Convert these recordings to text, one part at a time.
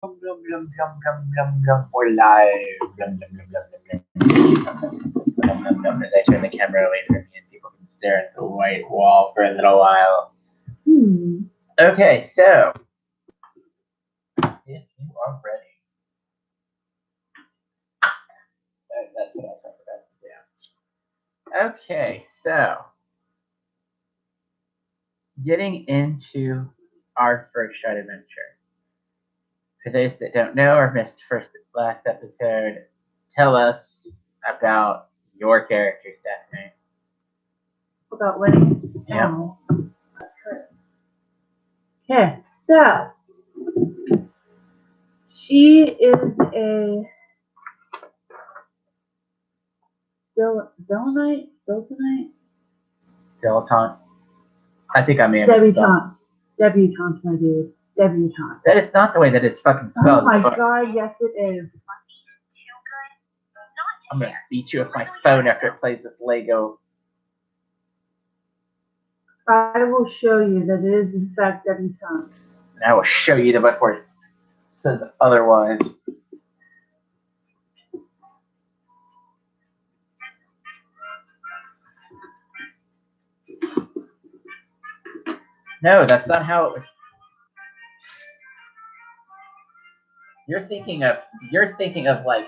We're live. As I turn the camera away from me and people can stare at the white wall for a little while. Okay, so if you are ready, that's what else I forgot to do. Okay, so getting into our first shot adventure. For those that don't know or missed last episode, tell us about your character, Stephanie. About winning? Yeah. Oh. Okay, so she is a Dilettante? Dilettante. I think I may have Debutante, my dude. Debutante. That is not the way that it's fucking spelled. Oh my god, yes it is. I'm gonna beat you with my phone after it plays this Lego. I will show you that it is in fact debutante. And I will show you the before it says otherwise. No, that's not how it was. You're thinking of like,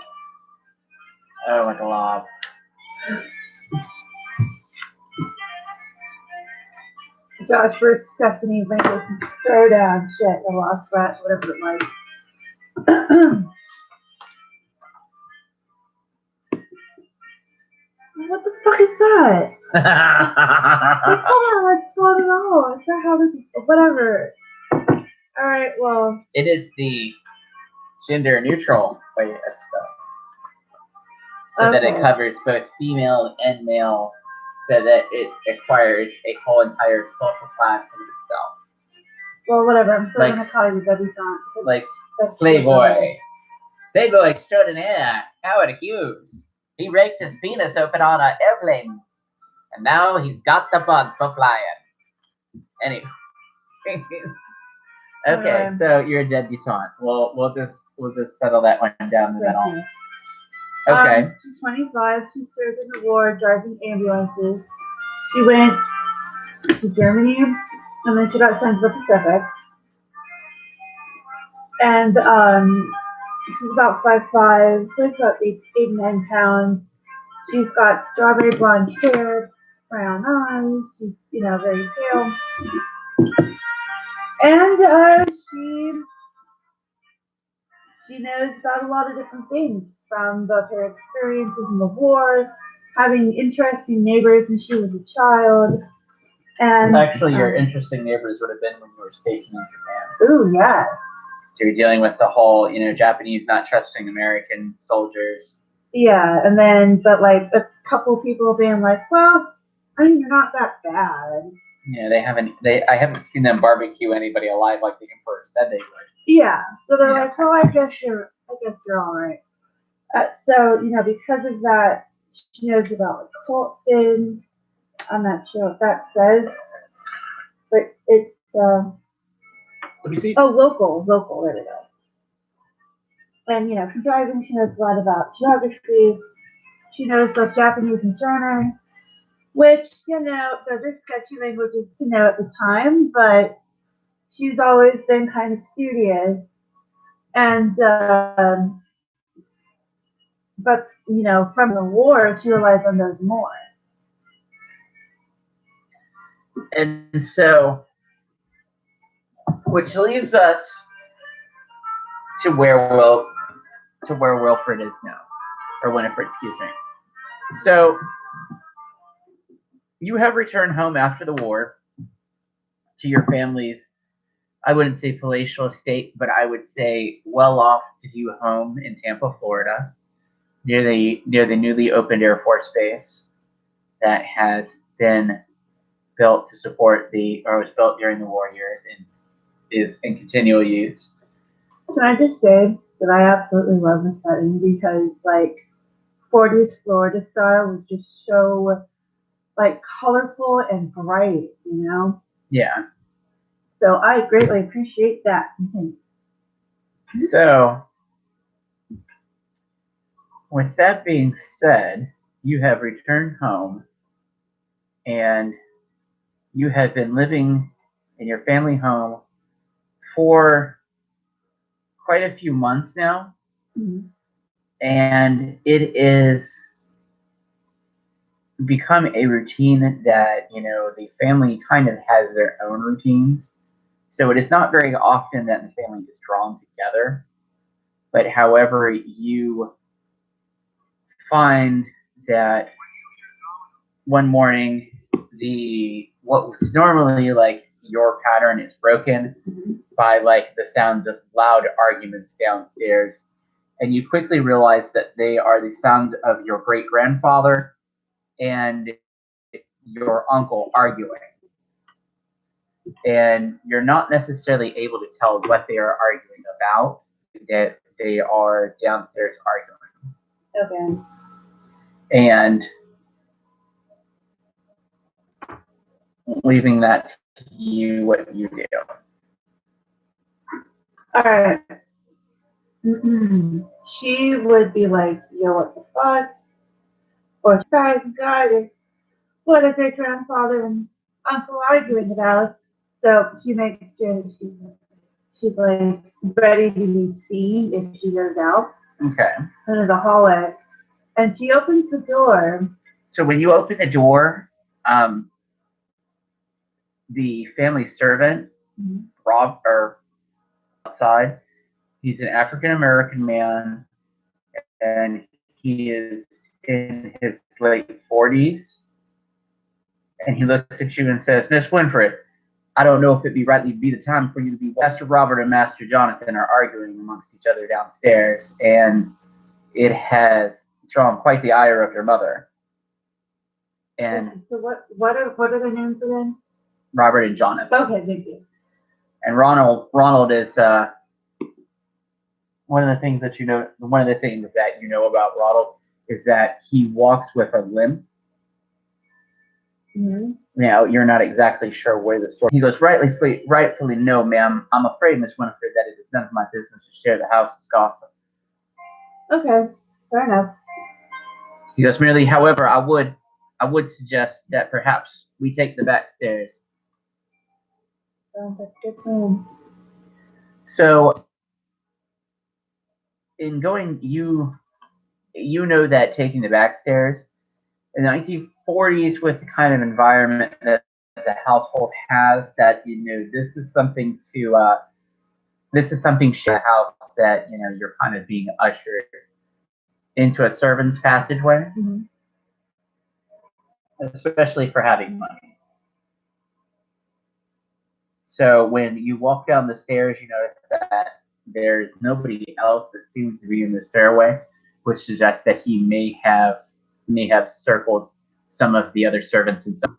oh, like a lob. Josh versus Stephanie Rainbow Throwdown shit, the lost rat, whatever it was. What the fuck is that? Like, hold on, that's not at all. It's not how this is. Whatever. Alright, well. It is the gender neutral way of spelling. So that it covers both female and male, so that it acquires a whole entire social class in itself. Well, whatever. I'm still gonna call you debutante. Like Playboy. Playboy extraordinaire, Howard Hughes. He raked his penis open on a airplane, and now he's got the bug for flying. Anyway. Okay, so you're a debutante. We'll just settle that one down the middle. Okay. She's 25. She served in the war driving ambulances. She went to Germany, and then she got sent to the Pacific. And she's about 5'5", weighs about 89 pounds. She's got strawberry blonde hair, brown eyes. She's, very pale. And she knows about a lot of different things, from both her experiences in the war, having interesting neighbors when she was a child. And actually, your interesting neighbors would have been when you were stationed in Japan. Ooh, yes. So you're dealing with the whole, Japanese not trusting American soldiers. Yeah, and then, but like a couple people being like, well, I mean, you're not that bad. Yeah, I haven't seen them barbecue anybody alive like the Emperor said they would. Yeah, so they're like, well, I guess you're all right. So, because of that, she knows about like cult things. I'm not sure what that says, but it's Let me see. Oh, local, there we go. And from driving, she knows a lot about geography. She knows both Japanese and German, which they're just sketchy languages to know at the time, but she's always been kind of studious. And but from the war, she relies on those more. And so, which leaves us to where Wilfred is now, or Winifred, excuse me. So, you have returned home after the war to your family's, I wouldn't say palatial estate, but I would say well-off to-do home in Tampa, Florida, near the newly opened Air Force Base that has been built to support was built during the war years and is in continual use. Can I just say that I absolutely love the setting because, 40s Florida style was just so, colorful and bright, Yeah. So I greatly appreciate that. So, with that being said, you have returned home and you have been living in your family home for quite a few months now. Mhm. And it is become a routine that, the family kind of has their own routines. So it is not very often that the family is drawn together. But however, you find that one morning what was normally like your pattern is broken by like the sounds of loud arguments downstairs, and you quickly realize that they are the sounds of your great grandfather and your uncle arguing, and you're not necessarily able to tell what they are arguing about, that they are downstairs arguing. Okay. And leaving that to you, what you do. All right. She would be like, yo, what the fuck? Or guys, what is their grandfather and uncle arguing about? So she makes sure that she's like ready to be seen if she goes out Okay. into the hallway. And she opens the door. So when you open the door, the family servant, Rob, or outside, he's an African American man, and he is in his late 40s. And he looks at you and says, Miss Winfred, I don't know if it'd be rightly be the time for you to be. Master Robert and Master Jonathan are arguing amongst each other downstairs, and it has drawn quite the ire of your mother. And so what are their names again? Robert and Jonathan. Okay, thank you. And Ronald is one of the things that you know about Ronald is that he walks with a limp. Mm-hmm. Now, you're not exactly sure where the source. He goes, rightfully no, ma'am. I'm afraid, Miss Winifred, that it is none of my business to share the house's gossip. Okay, fair enough. He goes, merely, however, I would suggest that perhaps we take the back stairs. Sounds like a good plan. So, in going, you know that taking the back stairs in the 1940s, with the kind of environment that the household has, that this is something share the house that you're kind of being ushered into a servant's passageway, especially for having money. So when you walk down the stairs, you notice that there's nobody else that seems to be in the stairway, which suggests that he may have circled some of the other servants and some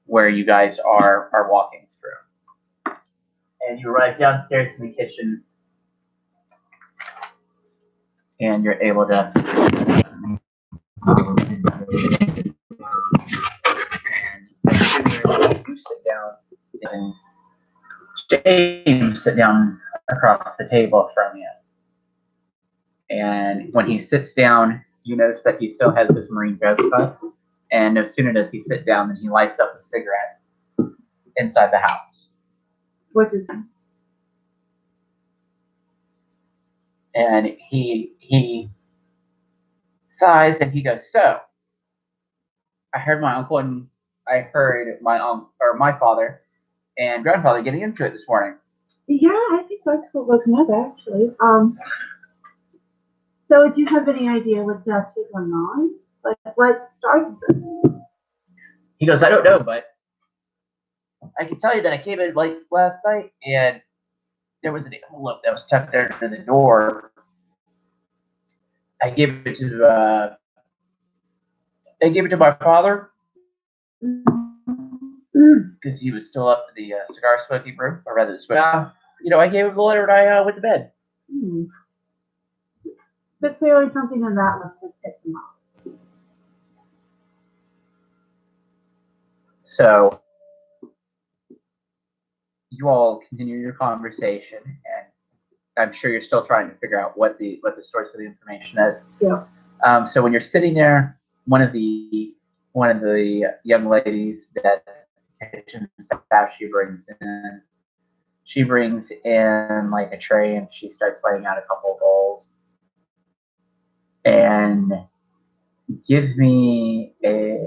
where you guys are walking through. And you arrive downstairs in the kitchen, and you're able to you sit down, and James sit down across the table from you. And when he sits down, you notice that he still has his Marine dress cut. And no sooner does he sit down than he lights up a cigarette inside the house. What is that? And he sighs and he goes, so I heard my father and grandfather getting into it this morning. Yeah, I think that's what was up actually. So do you have any idea what's actually going on? Like what started this? He goes, I don't know, but I can tell you that I came in late last night and there was an envelope that was tucked under the door. I gave it to my father because he was still up in the cigar smoking room, or rather, I gave him the letter and I went to bed. But clearly something in that must have picked him up. So you all continue your conversation, and I'm sure you're still trying to figure out what the source of the information is. Yeah. So when you're sitting there, one of the young ladies that kitchen staff she brings in like a tray and she starts laying out a couple of bowls and gives me a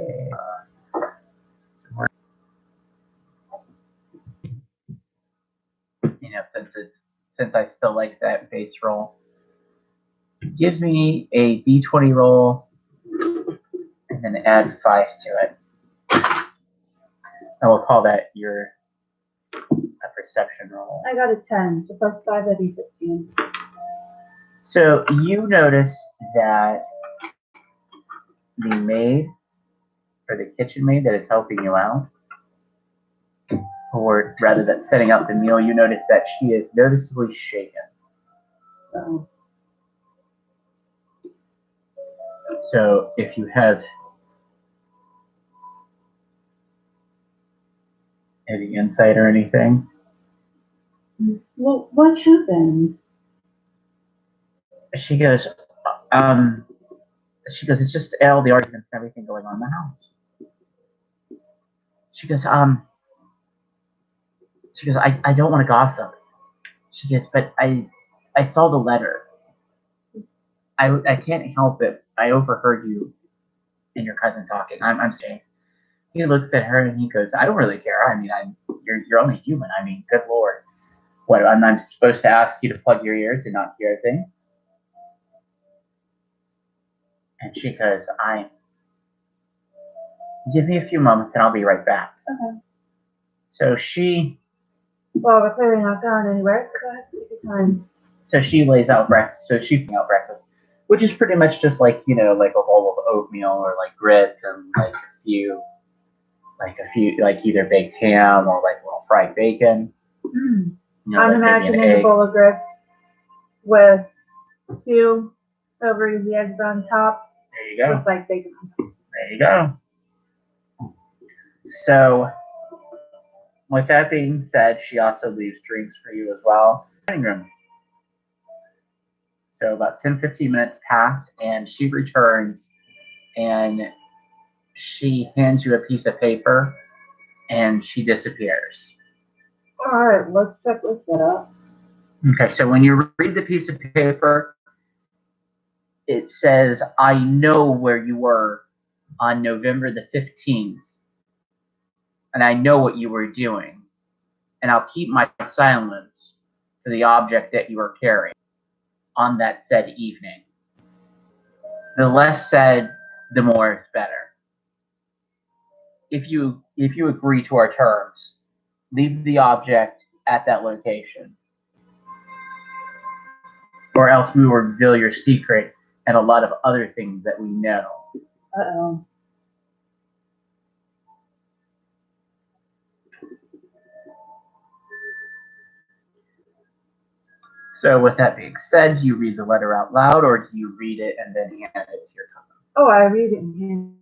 since I still like that base roll, give me a d20 roll and then add 5 to it. I will call that your perception roll. I got a 10, so plus 5, that'd be 15. So you notice that the maid, or the kitchen maid that is helping you out, or rather than setting up the meal, you notice that she is noticeably shaken. So if you have any insight or anything. Well, what happened? She goes, it's just all the arguments and everything going on in the house. She goes, I don't want to gossip. She goes, but I saw the letter. I can't help it. I overheard you and your cousin talking. I'm saying. He looks at her and he goes, I don't really care. I mean, you're only human. I mean, good Lord. What, I'm supposed to ask you to plug your ears and not hear things? And she goes, give me a few moments and I'll be right back. Okay. So she... Well, we're clearly not going anywhere. Go ahead, take your time. So she lays out breakfast. So she's laying out breakfast, which is pretty much just like, like a bowl of oatmeal or like grits and like a few, like either baked ham or like little fried bacon. Mm. I'm imagining a bowl of grits with 2 over easy eggs on top. There you go. With like bacon on top. There you go. So, with that being said, she also leaves drinks for you as well. Dining room. So about 10-15 minutes pass, and she returns, and she hands you a piece of paper, and she disappears. All right, let's check this up. Okay, so when you read the piece of paper, it says, I know where you were on November the 15th, and I know what you were doing, and I'll keep my silence for the object that you were carrying on that said evening. The less said, the more it's better. If you agree to our terms, leave the object at that location, or else we will reveal your secret and a lot of other things that we know. Uh-oh. So with that being said, do you read the letter out loud, or do you read it and then hand it to your cousin? Oh, I read it and hand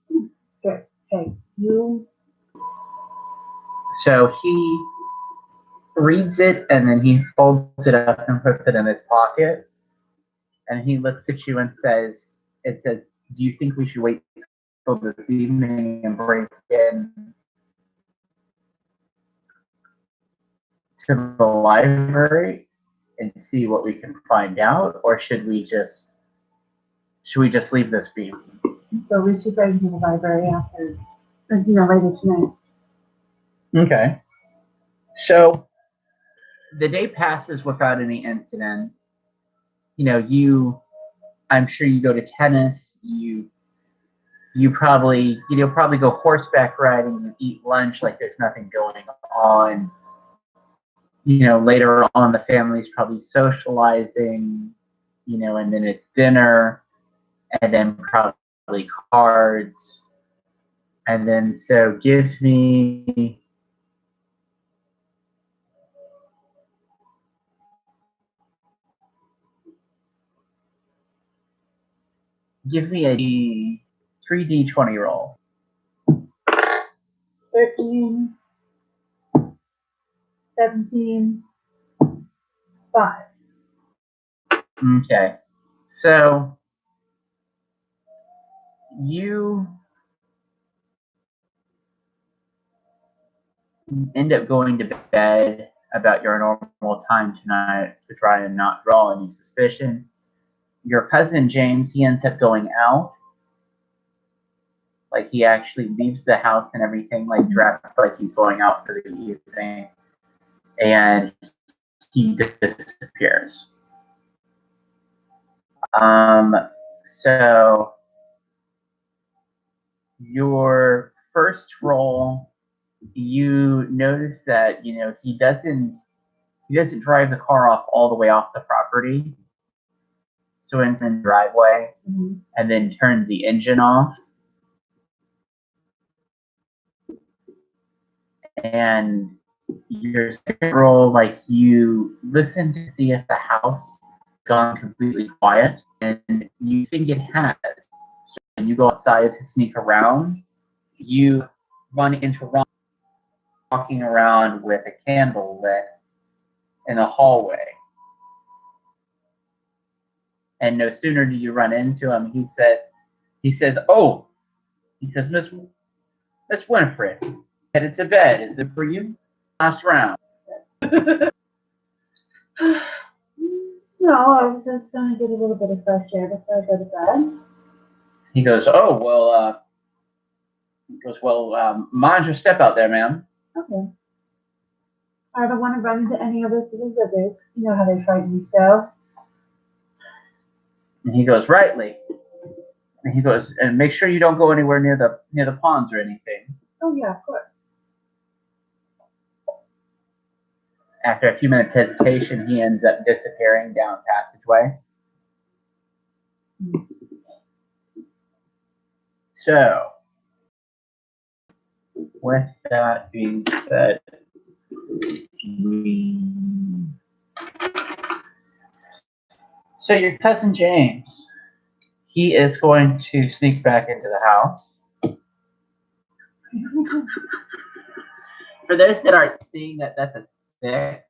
it. Here, hey, you. So he reads it and then he folds it up and puts it in his pocket. And he looks at you and says, do you think we should wait till this evening and break in to the library and see what we can find out, or should we just leave this be? So we should go to the library after, later tonight. Okay. So the day passes without any incident. I'm sure you go to tennis, you probably go horseback riding, you eat lunch like there's nothing going on. Later on the family's probably socializing, and then it's dinner, and then probably cards. And then so give me a 3d20 roll. 13, 17, 5. Okay. So you end up going to bed about your normal time tonight to try and not draw any suspicion. Your cousin James, he ends up going out. Like, he actually leaves the house and everything, like, dressed like he's going out for the evening. And he disappears. So your first roll, you notice that, you know, he doesn't drive the car off all the way off the property. So in the driveway, and then turn the engine off. And your second roll, like, you listen to see if the house gone completely quiet, and you think it has. So when you go outside to sneak around, you run into Ron walking around with a candle lit in a hallway. And no sooner do you run into him, he says, Miss Winifred, headed to bed. Is it for you? Last round. No, I was just going to get a little bit of fresh air before I go to bed. He goes, mind your step out there, ma'am. Okay. I don't want to run into any other little lizards. You know how they frighten me so. And he goes, rightly. And he goes, and make sure you don't go anywhere near the ponds or anything. Oh yeah, of course. After a few minutes hesitation, he ends up disappearing down a passageway. So, with that being said, so your cousin James, he is going to sneak back into the house. For those that aren't seeing that, that's a 6.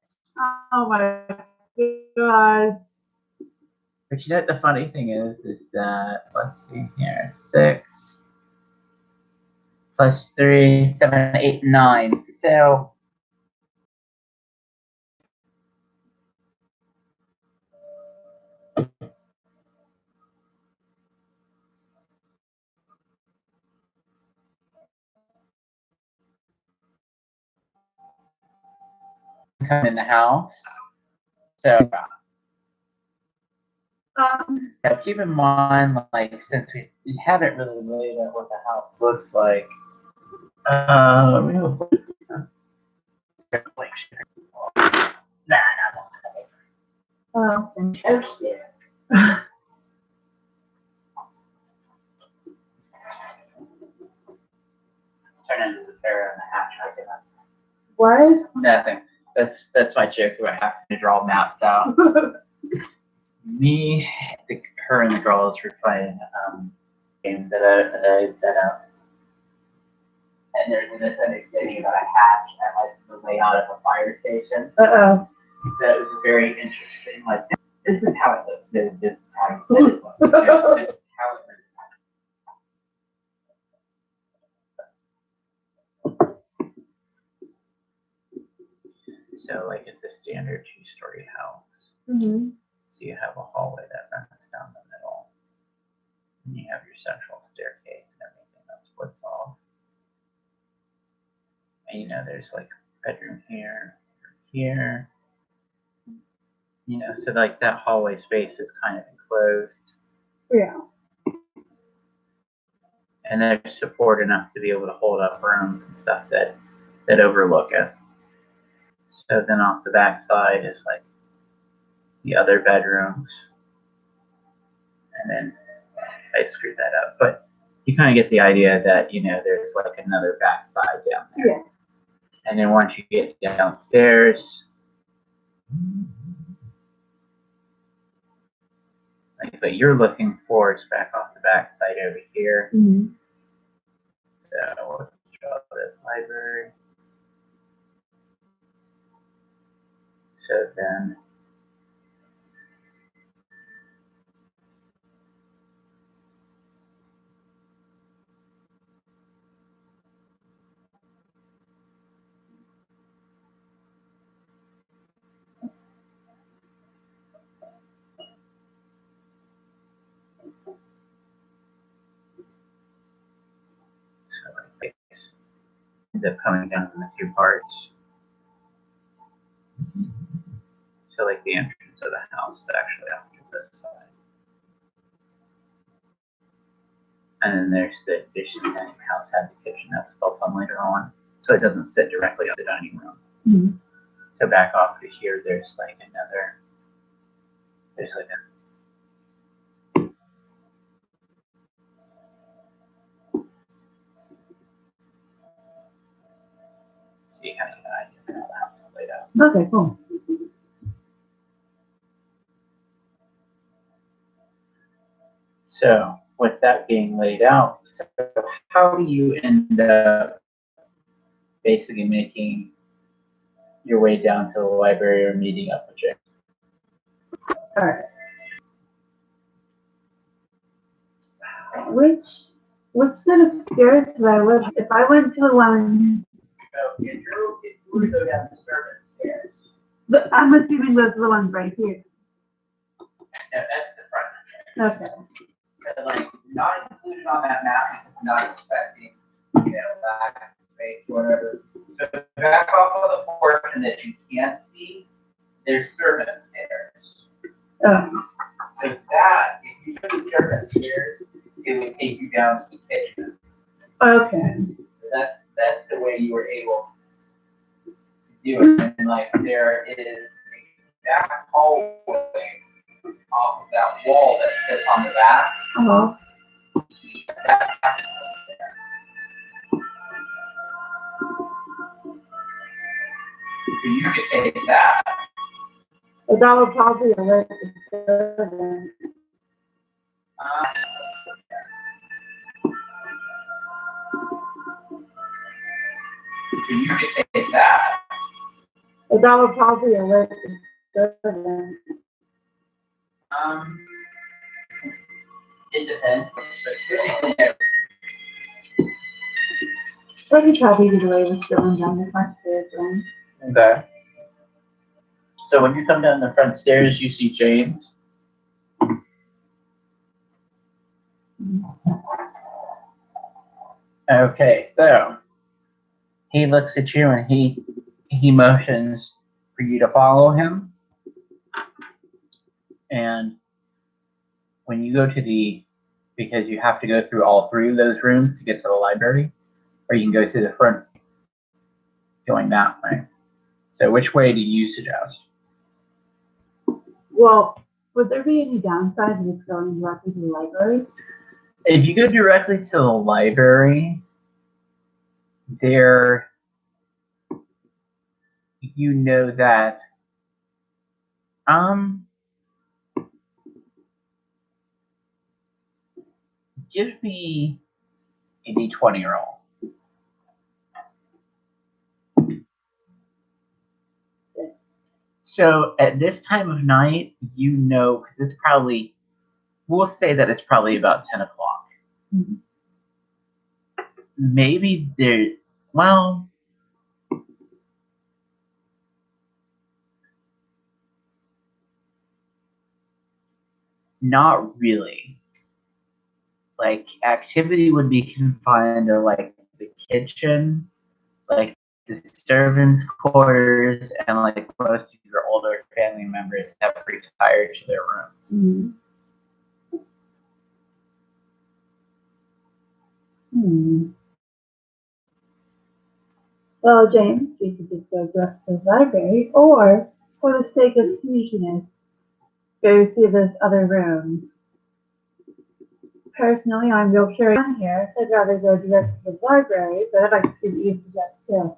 Oh my god. But you know what the funny thing is that, let's see here, 6 plus 3, 7, 8, 9. So come in the house. So now keep in mind, like, since we haven't really laid out what the house looks like, we have Oh, okay. turn into the Pharaoh and the hatch right there. What? Nothing. That's my joke about having to draw maps out. Her and the girls were playing games that I had set up. And there's a misunderstanding about a hatch at, like, the layout of a fire station. Uh-oh. So it was very interesting. Like, this is how it looks. This is how it said it looks. This is how it looks. So, like, it's a standard 2-story house. Mm-hmm. So you have a hallway that runs down the middle. And you have your central staircase and everything that splits off. And, you know, there's, like, bedroom here, here. You know, so, like, that hallway space is kind of enclosed. Yeah. And there's support enough to be able to hold up rooms and stuff that overlook it. So then off the back side is, like, the other bedrooms. And then I screwed that up. But you kind of get the idea that, you know, there's, like, another back side down there. Yeah. And then once you get downstairs, like, what you're looking for is back off the back side over here. Mm-hmm. So let's draw this library. So then ends up coming down into two parts. So like the entrance of the house is actually off to this side. And then there's the addition that your house had the kitchen that was built on later on. So it doesn't sit directly on the dining room. Mm-hmm. So back off to here, there's like another, there's like a, so you kind of get an idea of how the house is laid out. Okay, cool. So with that being laid out, so how do you end up basically making your way down to the library or meeting up with Jake? All right. Which set of stairs did I live? If I went to the one, So if you were to go down the servant stairs, I'm assuming those are the ones right here. no, that's the front stairs. Okay. So like not included on that map because not expecting, back space or whatever. So back off of the portion that you can't see, there's servant stairs. Oh. So that, if you took the servant stairs, it would take you down to the kitchen. Okay. So that's the way you were able to do it. And like there is a back hallway off of that wall that sits on the back. Uh-huh. That's so you could take that. But that would probably alert the servant. So you could take that. But that would probably alert the servant. It depends. Specifically, But you probably do the way with going down the front stairs, right? okay. So when you come down the front stairs, you see James. Okay, so he looks at you and he motions for you to follow him. And when you go to because you have to go through all three of those rooms to get to the library, or you can go through the front going that way. So which way do you suggest? Well, would there be any downside to just going directly to the library? If you go directly to the library, there you know that give me a d20 roll. So at this time of night, you know, because it's probably, we'll say that it's probably about 10 o'clock. Mm-hmm. Maybe there, well, not really. Like activity would be confined to like the kitchen, like the servants' quarters, and like most of your older family members have retired to their rooms. Mm-hmm. Well, James, we could just go direct to the library, or, for the sake of sneakiness, go through those other rooms. Personally, I'm real curious on here, so I'd rather go direct to the library, but I'd like to see what you suggest too.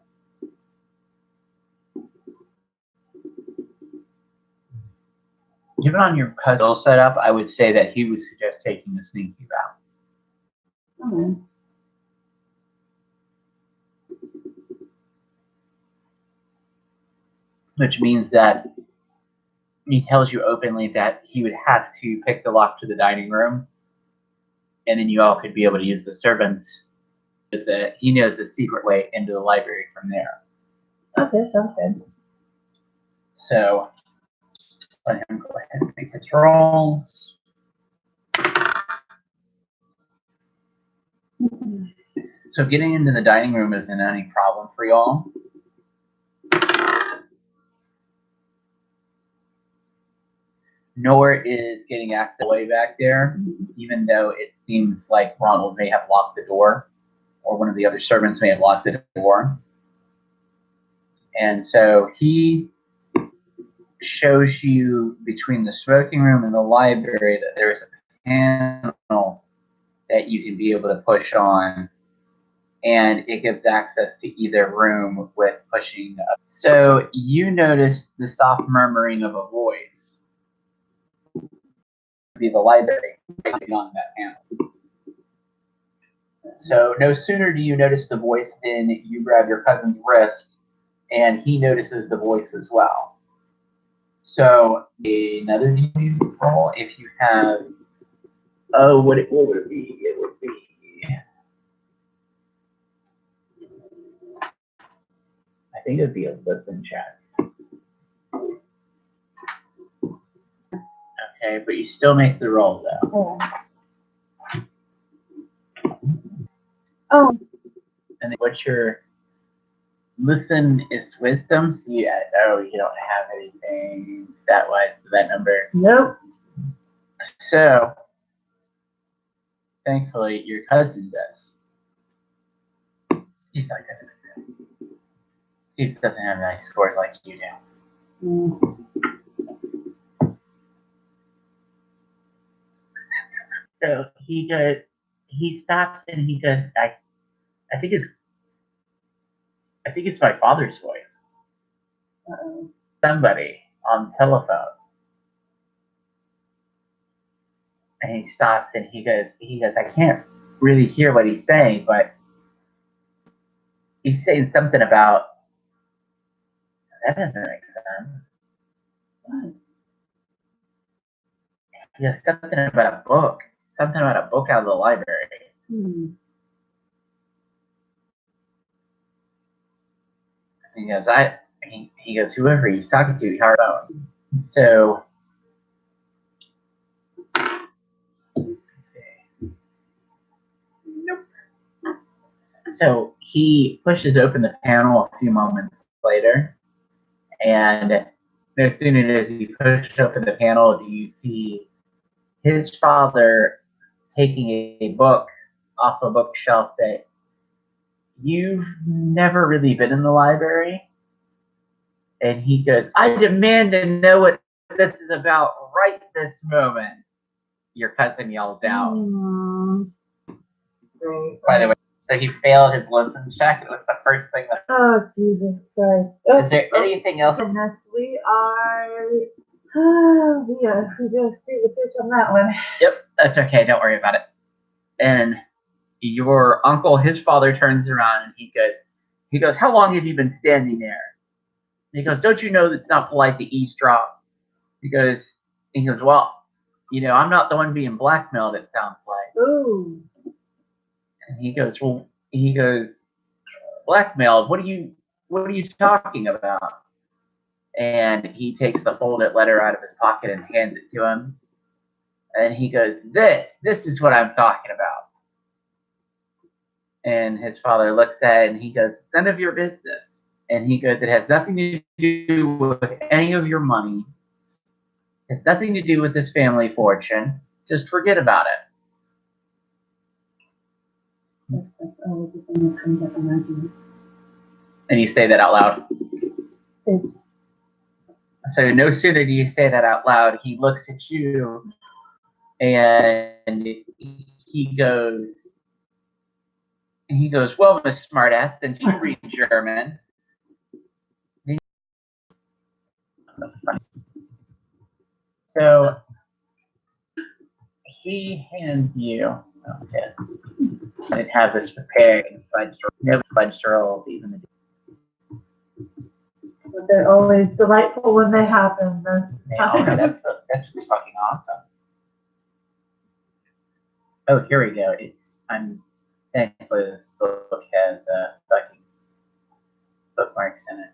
Given on your puzzle setup, I would say that he would suggest taking the sneaky route. Okay. Which means that he tells you openly that he would have to pick the lock to the dining room, and then you all could be able to use the servants. He knows the secret way into the library from there. Okay, sounds good. So let him go ahead and make his rolls. So getting into the dining room isn't any problem for y'all. Nor is getting access way back there, even though it seems like Ronald may have locked the door, or one of the other servants may have locked the door. And so he shows you between the smoking room and the library that there's a panel that you can be able to push on, and it gives access to either room with pushing up. So you notice the soft murmuring of a voice. Be the library on that panel. So no sooner do you notice the voice than you grab your cousin's wrist, and he notices the voice as well. So another D roll if you have. Oh, what would it be? It would be. I think it would be a listen check. Okay, but you still make the roll though. Oh. And then what's your listen is wisdom? So you don't have anything stat wise to that number. Nope. So thankfully your cousin does. He's not good at it. He doesn't have nice scores like you do. So he stops and he goes, I think it's my father's voice. Somebody on the telephone. And he stops and he goes, I can't really hear what he's saying, but he's saying something about, that doesn't make sense. What? He has something about a book. Something about a book out of the library. He goes, he goes, whoever he's talking to, he hard phone. So, nope. So he pushes open the panel a few moments later, and no sooner does he push open the panel, do you see his father taking a book off a bookshelf that you've never really been in the library. And he goes, I demand to know what this is about right this moment. Your cousin yells out. Great. By the way, so he failed his listen check. It was the first thing that. Oh, Jesus Christ. Is there anything else? Goodness, we just see the fish on that one. Yep, that's okay. Don't worry about it. And your uncle, his father, turns around and he goes, how long have you been standing there? And he goes, don't you know that it's not polite to eavesdrop? He goes, well, I'm not the one being blackmailed, it sounds like. Ooh. And he goes, blackmailed? What are you talking about? And he takes the folded letter out of his pocket and hands it to him. And he goes, this is what I'm talking about. And his father looks at it and he goes, none of your business. And he goes, it has nothing to do with any of your money. It has nothing to do with this family fortune. Just forget about it. That's always the thing that comes up in my mind. And you say that out loud. Oops. So no sooner do you say that out loud, he looks at you and he goes, well, Miss Smartass, since you read German. So he hands you, I didn't have this prepared, no fudge rolls even. But they're always delightful when they happen. That's just fucking awesome. Oh, here we go. I'm thankful this book has fucking bookmarks in it.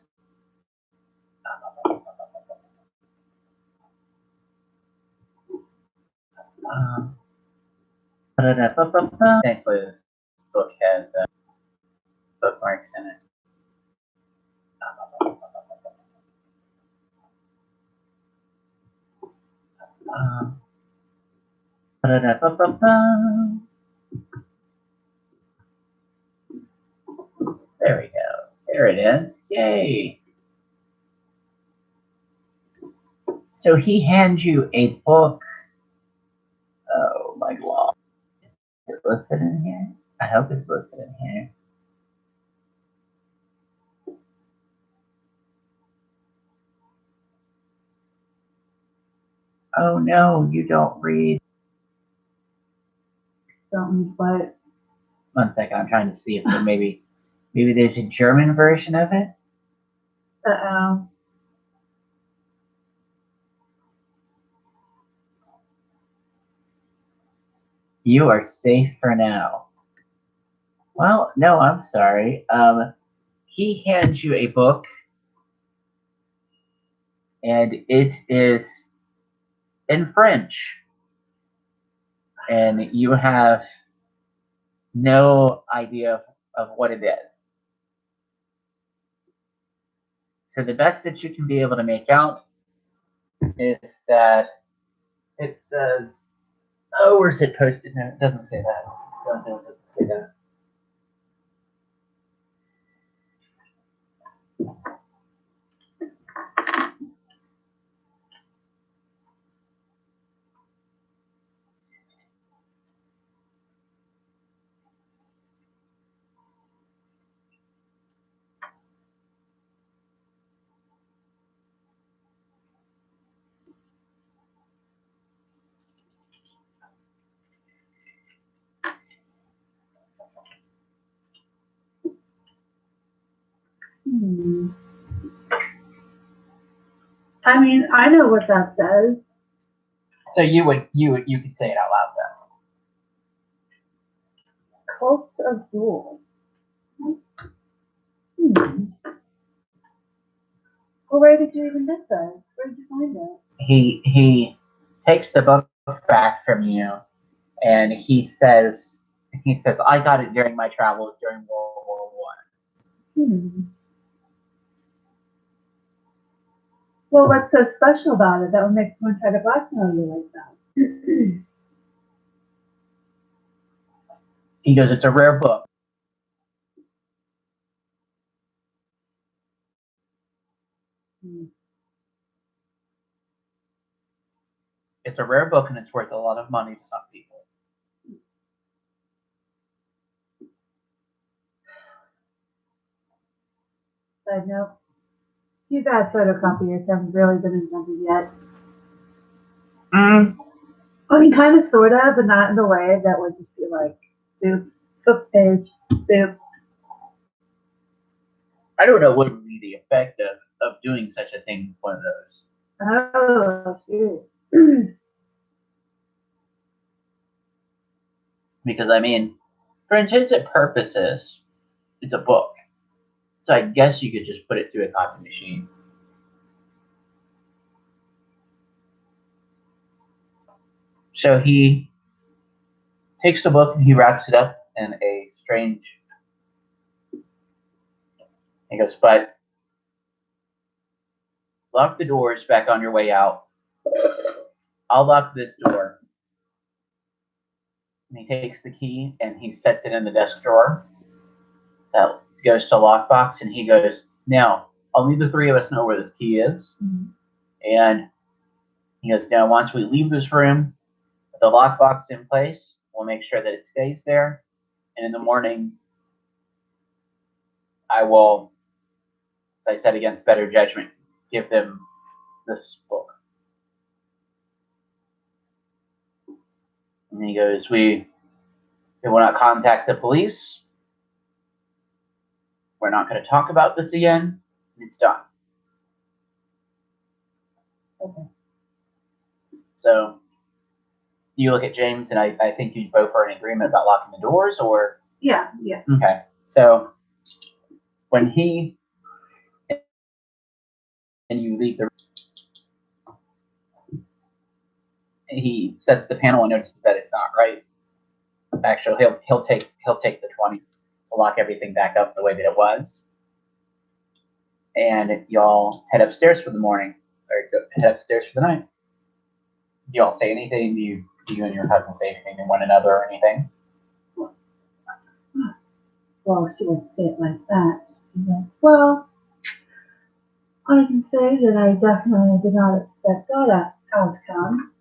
Thankfully this book has bookmarks in it. There we go. There it is. Yay. So he hands you a book. Oh my God. Is it listed in here? I hope it's listed in here. Oh no, you don't read. Don't read what? 1 second, I'm trying to see if there maybe there's a German version of it. Uh-oh. You are safe for now. Well, no, I'm sorry. He hands you a book, and it is in French, and you have no idea of what it is. So the best that you can be able to make out is that it says, oh, where's it posted? No, it doesn't say that. No, it doesn't say that. I mean, I know what that says. So you could say it out loud then. Cults of Ghouls. Well, where did you even get that? Where did you find it? He takes the book back from you, and he says, I got it during my travels during World War I. Well, what's so special about it that would make someone try to blackmail you like that? He goes, it's a rare book. It's a rare book, and it's worth a lot of money to some people. Side note. Too bad photocopiers haven't really been invented yet. I mean, kind of, sort of, but not in the way that would just be like, boop, book page, boop. I don't know what would be the effect of doing such a thing with one of those. Oh, shoot. Because, I mean, for intended purposes, it's a book. So I guess you could just put it through a copy machine. So he takes the book and he wraps it up in a strange... He goes, but lock the doors back on your way out. I'll lock this door. And he takes the key and he sets it in the desk drawer. That goes to lockbox, and he goes, now, I'll need the three of us know where this key is. And he goes, now, once we leave this room, with the lockbox in place, we'll make sure that it stays there. And in the morning, I will, as I said, against better judgment, give them this book. And he goes, we will not contact the police. We're not going to talk about this again. It's done. Okay. So you look at James, and I think you both are in agreement about locking the doors, or? Yeah. Okay. So when he and you leave the room, he sets the panel and notices that it's not right. Actually, he'll take the 20s. to lock everything back up the way that it was. And y'all head upstairs for the morning, or head upstairs for the night. Do y'all say anything? Do you and your cousin say anything to one another or anything? Well, she would say it like that. Well, I can say that I definitely did not expect that outcome.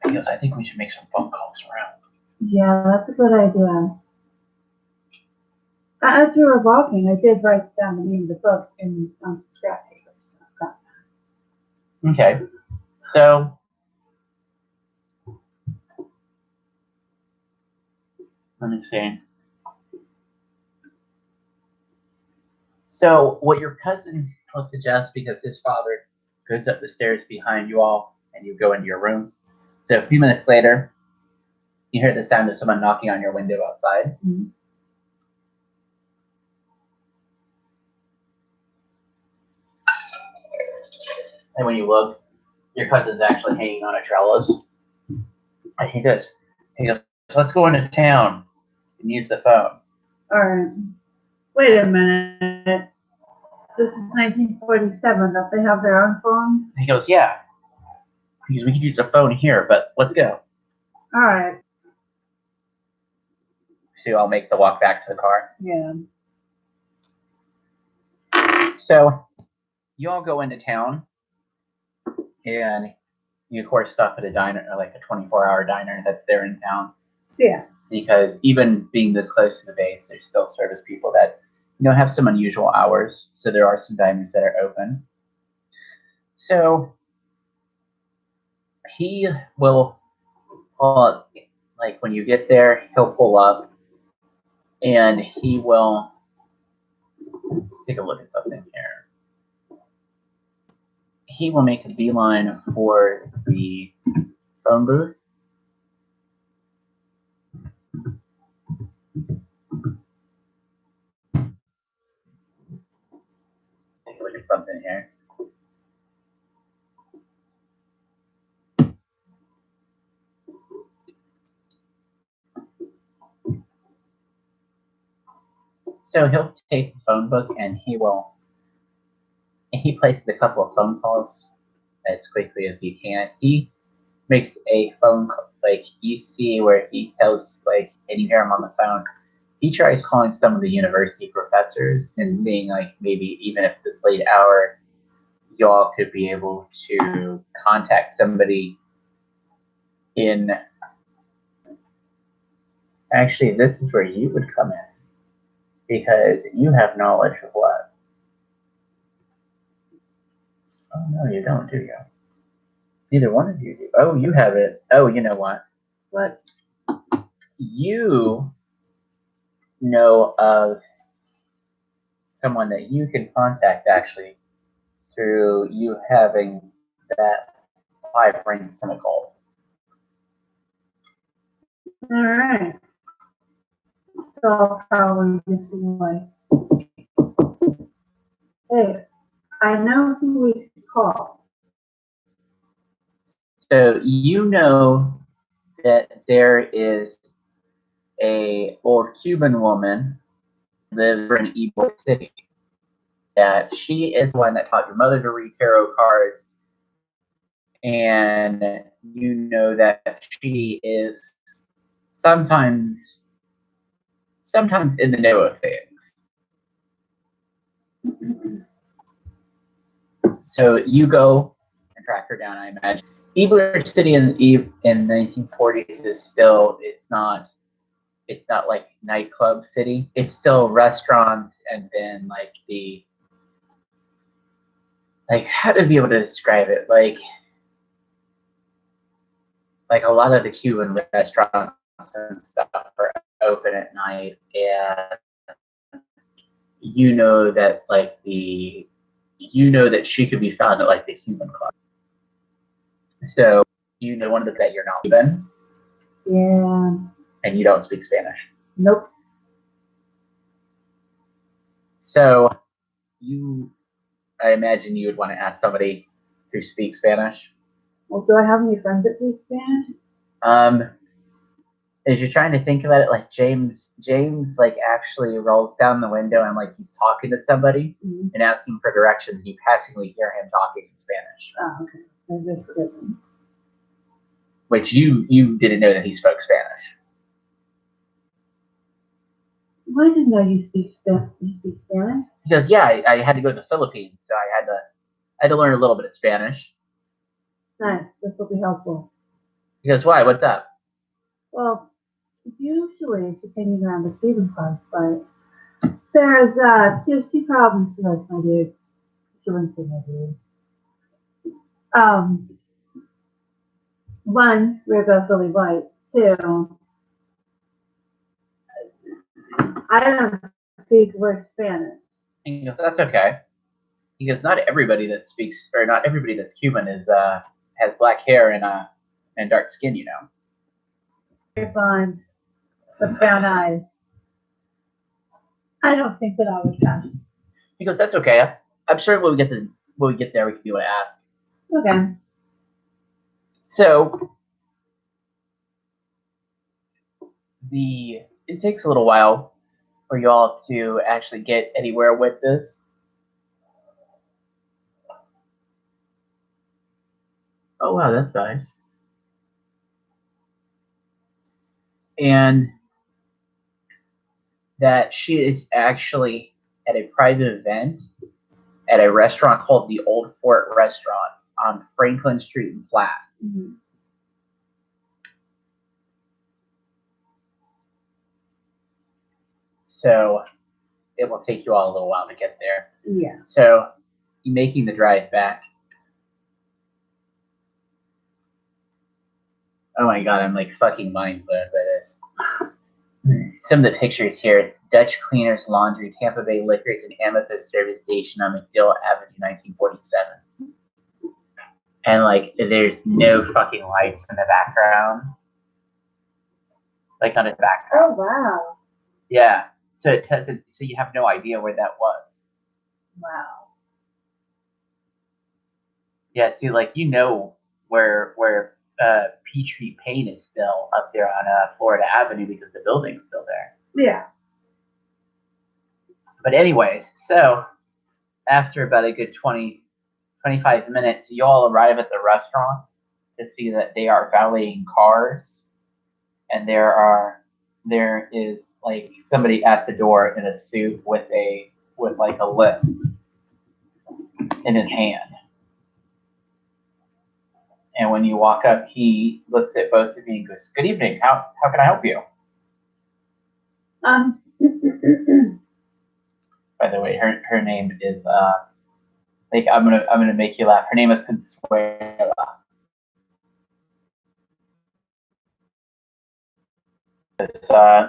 He goes, I think we should make some phone calls around. Yeah, that's a good idea. As we were walking, I did write down the name of the book in scrap paper. So. Okay. So, let me see. So, what your cousin will suggest, because his father goes up the stairs behind you all and you go into your rooms. So, a few minutes later, you hear the sound of someone knocking on your window outside. Mm-hmm. And when you look, your cousin's actually hanging on a trellis. And he goes, let's go into town and use the phone. All right. Wait a minute. This is 1947. Don't they have their own phones? He goes, yeah. He goes, we could use the phone here, but let's go. All right. So you all make the walk back to the car. Yeah. So you all go into town, and you of course stop at a diner, like a 24-hour diner that's there in town. Yeah. Because even being this close to the base, there's still service people that have some unusual hours. So there are some diners that are open. So he will pull up, like when you get there, he'll pull up, and he will. Let's take a look at something here. He will make a beeline for the phone booth. Take a look at something here. So he'll take the phone book and he places a couple of phone calls as quickly as he can. He makes a phone call, like you see where he tells, like, and you hear him on the phone. He tries calling some of the university professors and seeing, like, maybe even if this late hour, y'all could be able to contact somebody in. Actually, this is where you would come in because you have knowledge of what? Oh, no, you don't, do you? Neither one of you do. Oh, you have it. Oh, you know what? What? You know of someone that you can contact, actually, through you having that 5-ring cynical. All right. So I'll probably just be like, hey, I know who we should call. So you know that there is a old Cuban woman lives in Ybor City. That she is the one that taught your mother to read tarot cards, and you know that she is sometimes in the know of things. So you go and track her down, I imagine. Ybor City in the 1940s is still, it's not like nightclub city. It's still restaurants, and then how to be able to describe it, like a lot of the Cuban restaurants and stuff are open at night, and you know that she could be found at like the Cuban club. So you know one of the that you're not Cuban. Yeah. And you don't speak Spanish. Nope. So I imagine you would want to ask somebody who speaks Spanish. Well, do I have any friends that speak Spanish? as you're trying to think about it, like James like actually rolls down the window and like he's talking to somebody and asking for directions. You passingly hear him talking in Spanish. Oh, okay. Which you didn't know that he spoke Spanish. Well, I didn't know you speak Spanish. You speak Spanish? He goes, yeah, I had to go to the Philippines, so I had to learn a little bit of Spanish. Nice. This will be helpful. He goes, why? What's up? Well, usually just hanging around the Stephen Club, but there's two problems to us, my dude. She wouldn't say my dude. One, we're both really white. Two, I don't speak word Spanish. He goes, that's okay. He goes, not everybody that speaks, or not everybody that's Cuban is has black hair and dark skin, you know. You're fine. The brown eyes. I don't think that I would pass. He goes, that's okay. I'm sure when we get there, we can be able to ask. Okay. So it takes a little while for y'all to actually get anywhere with this. Oh wow, that's nice. And that she is actually at a private event at a restaurant called the Old Fort Restaurant on Franklin Street in Platt. Mm-hmm. So it will take you all a little while to get there. Yeah. So you're making the drive back. Oh my god, I'm like fucking mind blown by this. Some of the pictures here, it's Dutch Cleaners Laundry, Tampa Bay Liquors, and Amethyst Service Station on McDill Avenue, 1947. And like, there's no fucking lights in the background. Like on the background. Oh wow. Yeah. So it doesn't. So you have no idea where that was. Wow. Yeah. See, like you know where Peachtree Paint is still up there on Florida Avenue because the building's still there. Yeah. But anyways, so after about a good 25 minutes, you all arrive at the restaurant to see that they are valeting cars, and there is like somebody at the door in a suit with like a list in his hand. And when you walk up, he looks at both of you and goes, "Good evening. How can I help you?" By the way, her name is like I'm gonna make you laugh. Her name is Consuela.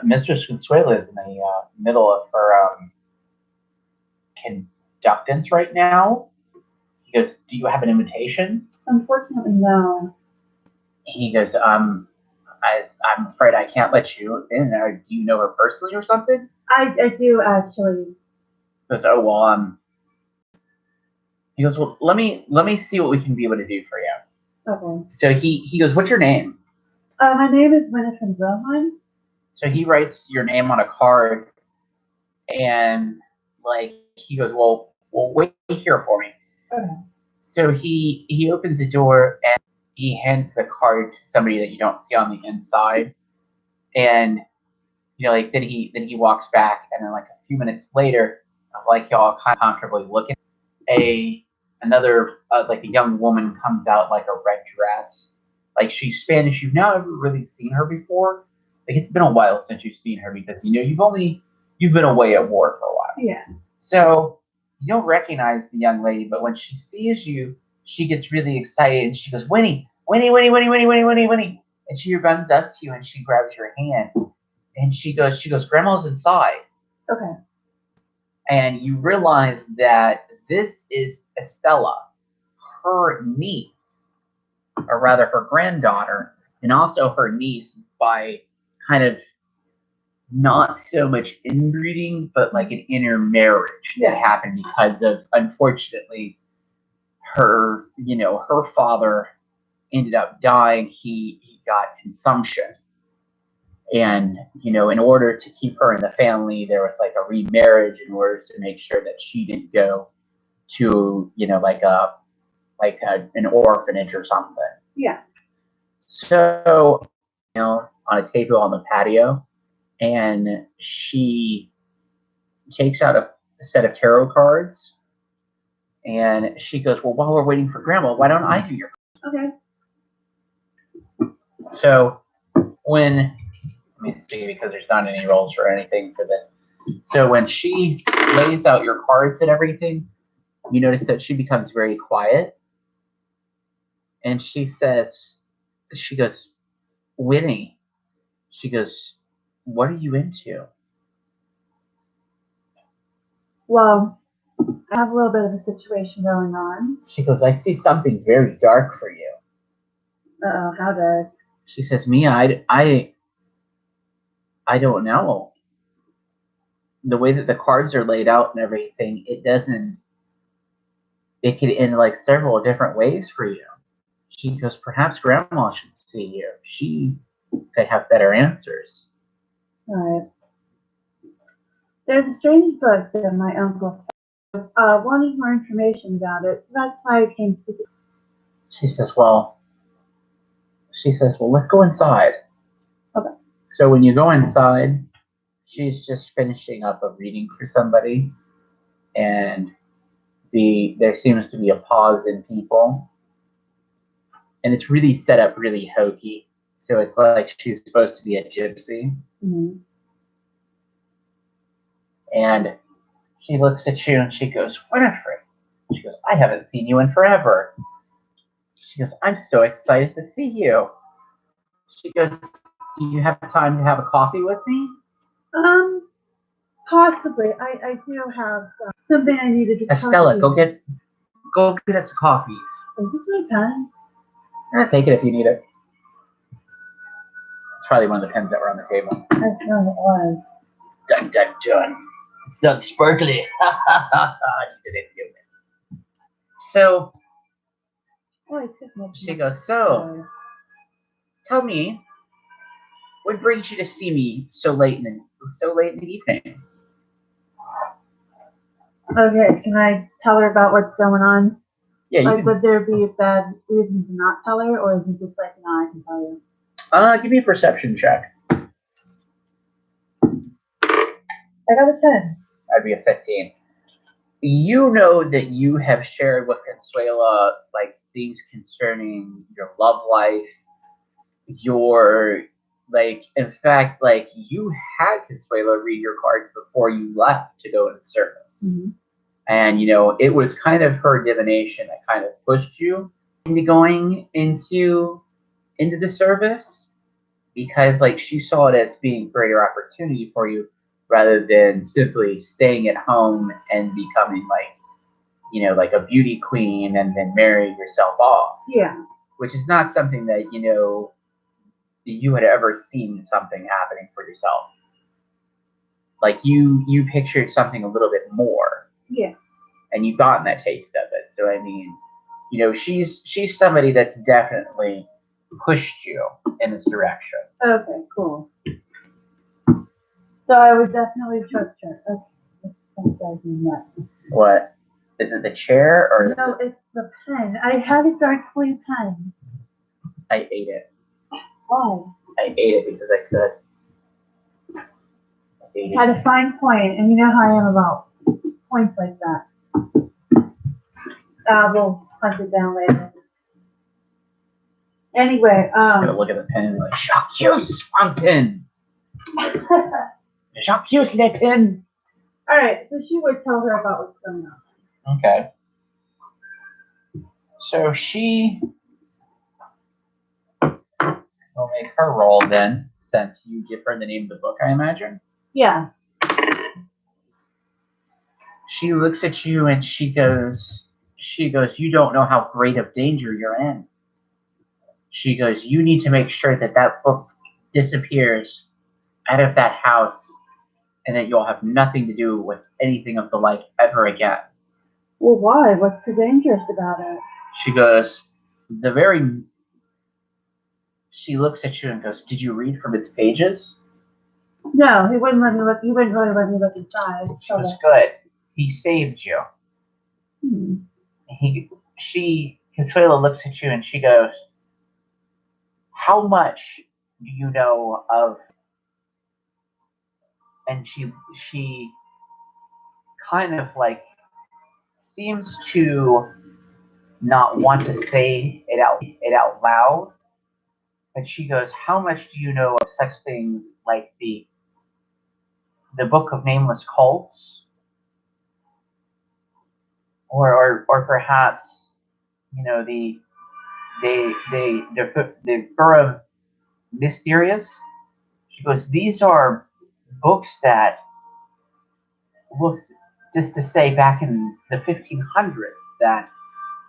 Mistress Consuela is in the middle of her conductance right now. He goes, "Do you have an invitation?" Unfortunately, no. He goes, I'm afraid I can't let you in there. Do you know her personally or something?" I do actually. He goes, "Oh well, he goes, "Well, let me see what we can be able to do for you." Okay. So he goes, "What's your name?" My name is Winifred Wilhelm. So he writes your name on a card, and like he goes, "Well, wait here for me." Okay. So he opens the door and he hands the card to somebody that you don't see on the inside, and like then he walks back, and then like a few minutes later, like y'all kind of comfortably looking, another like a young woman comes out like a red dress, like she's Spanish. You've never really seen her before. Like it's been a while since you've seen her because you've been away at war for a while. Yeah. So you don't recognize the young lady, but when she sees you, she gets really excited and she goes, "Winnie, Winnie, Winnie, Winnie, Winnie, Winnie, Winnie, Winnie," and she runs up to you and she grabs your hand and she goes, "Grandma's inside." Okay. And you realize that this is Estella, her niece, or rather her granddaughter, and also her niece by kind of not so much inbreeding, but like an intermarriage that happened because of, unfortunately, her father ended up dying. He got consumption. And, you know, in order to keep her in the family, there was like a remarriage in order to make sure that she didn't go to, you know, an orphanage or something. Yeah. So, you know, on a table on the patio, and she takes out a set of tarot cards, and she goes, "Well, while we're waiting for Grandma, why don't I do your?" Okay. So when let me see, because there's not any rolls or anything for this. So when she lays out your cards and everything, you notice that she becomes very quiet, and she goes, "Winnie," she goes, "What are you into?" Well, I have a little bit of a situation going on. She goes, "I see something very dark for you." Uh-oh, how dark? She says, "Mia, I don't know. The way that the cards are laid out and everything, it could end like several different ways for you." She goes, "Perhaps Grandma should see you. She could have better answers." All right. There's a strange book that my uncle wanted more information about it, so that's why I came to. She says, "Well," "let's go inside." Okay. So when you go inside, she's just finishing up a reading for somebody, and there seems to be a pause in people, and it's really set up really hokey. So it's like she's supposed to be a gypsy, Mm-hmm. and she looks at you and she goes, "Winifred." She goes, "I haven't seen you in forever." She goes, "I'm so excited to see you." She goes, "Do you have time to have a coffee with me?" Possibly. I do have something I needed to talk Estella, to go you. get us coffees. Is this my pen? Take it if you need it. It's probably one of the pens that were on the table. I know it was. Dun dun dun. It's not sparkly. Ha ha ha ha. You didn't do this. So Oh, I took my she goes, "So tell me, what brings you to see me so late in the evening?" Okay, can I tell her about what's going on? Yeah, you Like, would there be a bad reason to not tell her, or is it just like, no, I can tell you? give me a perception check. I got a 10. That'd be a 15. You know that you have shared with Consuela like things concerning your love life, your in fact, like you had Consuela read your cards before you left to go into service. Mm-hmm. And you know, it was kind of her divination that kind of pushed you into going into the service, because like she saw it as being greater opportunity for you rather than simply staying at home and becoming like a beauty queen and then marrying yourself off. Yeah. Which is not something that, you had ever seen something happening for yourself. Like you pictured something a little bit more. Yeah. And you've gotten that taste of it. So I mean, she's somebody that's definitely pushed you in this direction. Okay, cool. So I would definitely trust her. Okay. That drives me nuts. What? Is it the chair or No, it's the pen. I had a dark blue pen. I ate it. Why? I ate it because I could. Had a fine point, and you know how I am about points like that. We'll hunt it down later. Anyway, I'm gonna look at the pen and be like, "J'accuse un pen. J'accuse le pen." All right, so she would tell her about what's going on. Okay. So she will make her roll then, since you give her the name of the book, I imagine. Yeah. She looks at you and she goes, "You don't know how great of danger you're in." She goes, "You need to make sure that book disappears out of that house and that you'll have nothing to do with anything of the like ever again." Well, why? What's so dangerous about it? She goes, she looks at you and goes, "Did you read from its pages?" No, he wouldn't let me look. He wouldn't really let me look inside. She goes, "Good. He saved you." Hmm. Consuelo looks at you and she goes, "How much do you know of?" And she kind of like seems to not want to say it out loud, but she goes, "How much do you know of such things like the Book of Nameless Cults, or perhaps the the Fur Mysterious?" She goes, "These are books that, well, just to say, back in the 1500s, that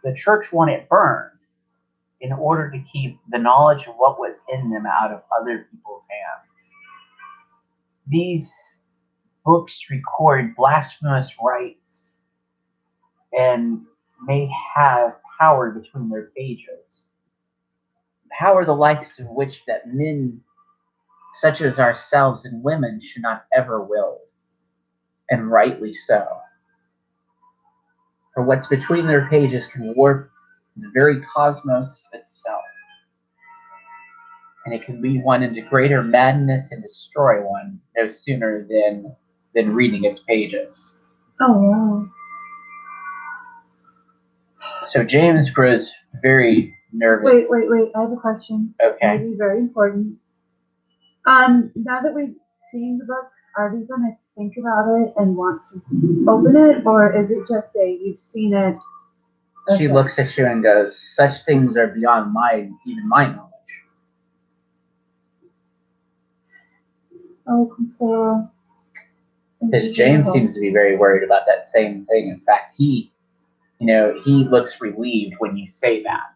the church wanted burned in order to keep the knowledge of what was in them out of other people's hands. These books record blasphemous rites and may have power between their pages, power the likes of which that men such as ourselves and women should not ever wield, and rightly so. For what's between their pages can warp the very cosmos itself, and it can lead one into greater madness and destroy one no sooner than reading its pages." Oh wow. So James grows very nervous. Wait. I have a question. Okay. Maybe very important. Now that we've seen the book, are we gonna think about it and want to open it, or is it just you've seen it? Okay. She looks at you and goes, "Such things are beyond even my knowledge." Oh, Consuelo. Because James seems to be very worried about that same thing. In fact, he looks relieved when you say that.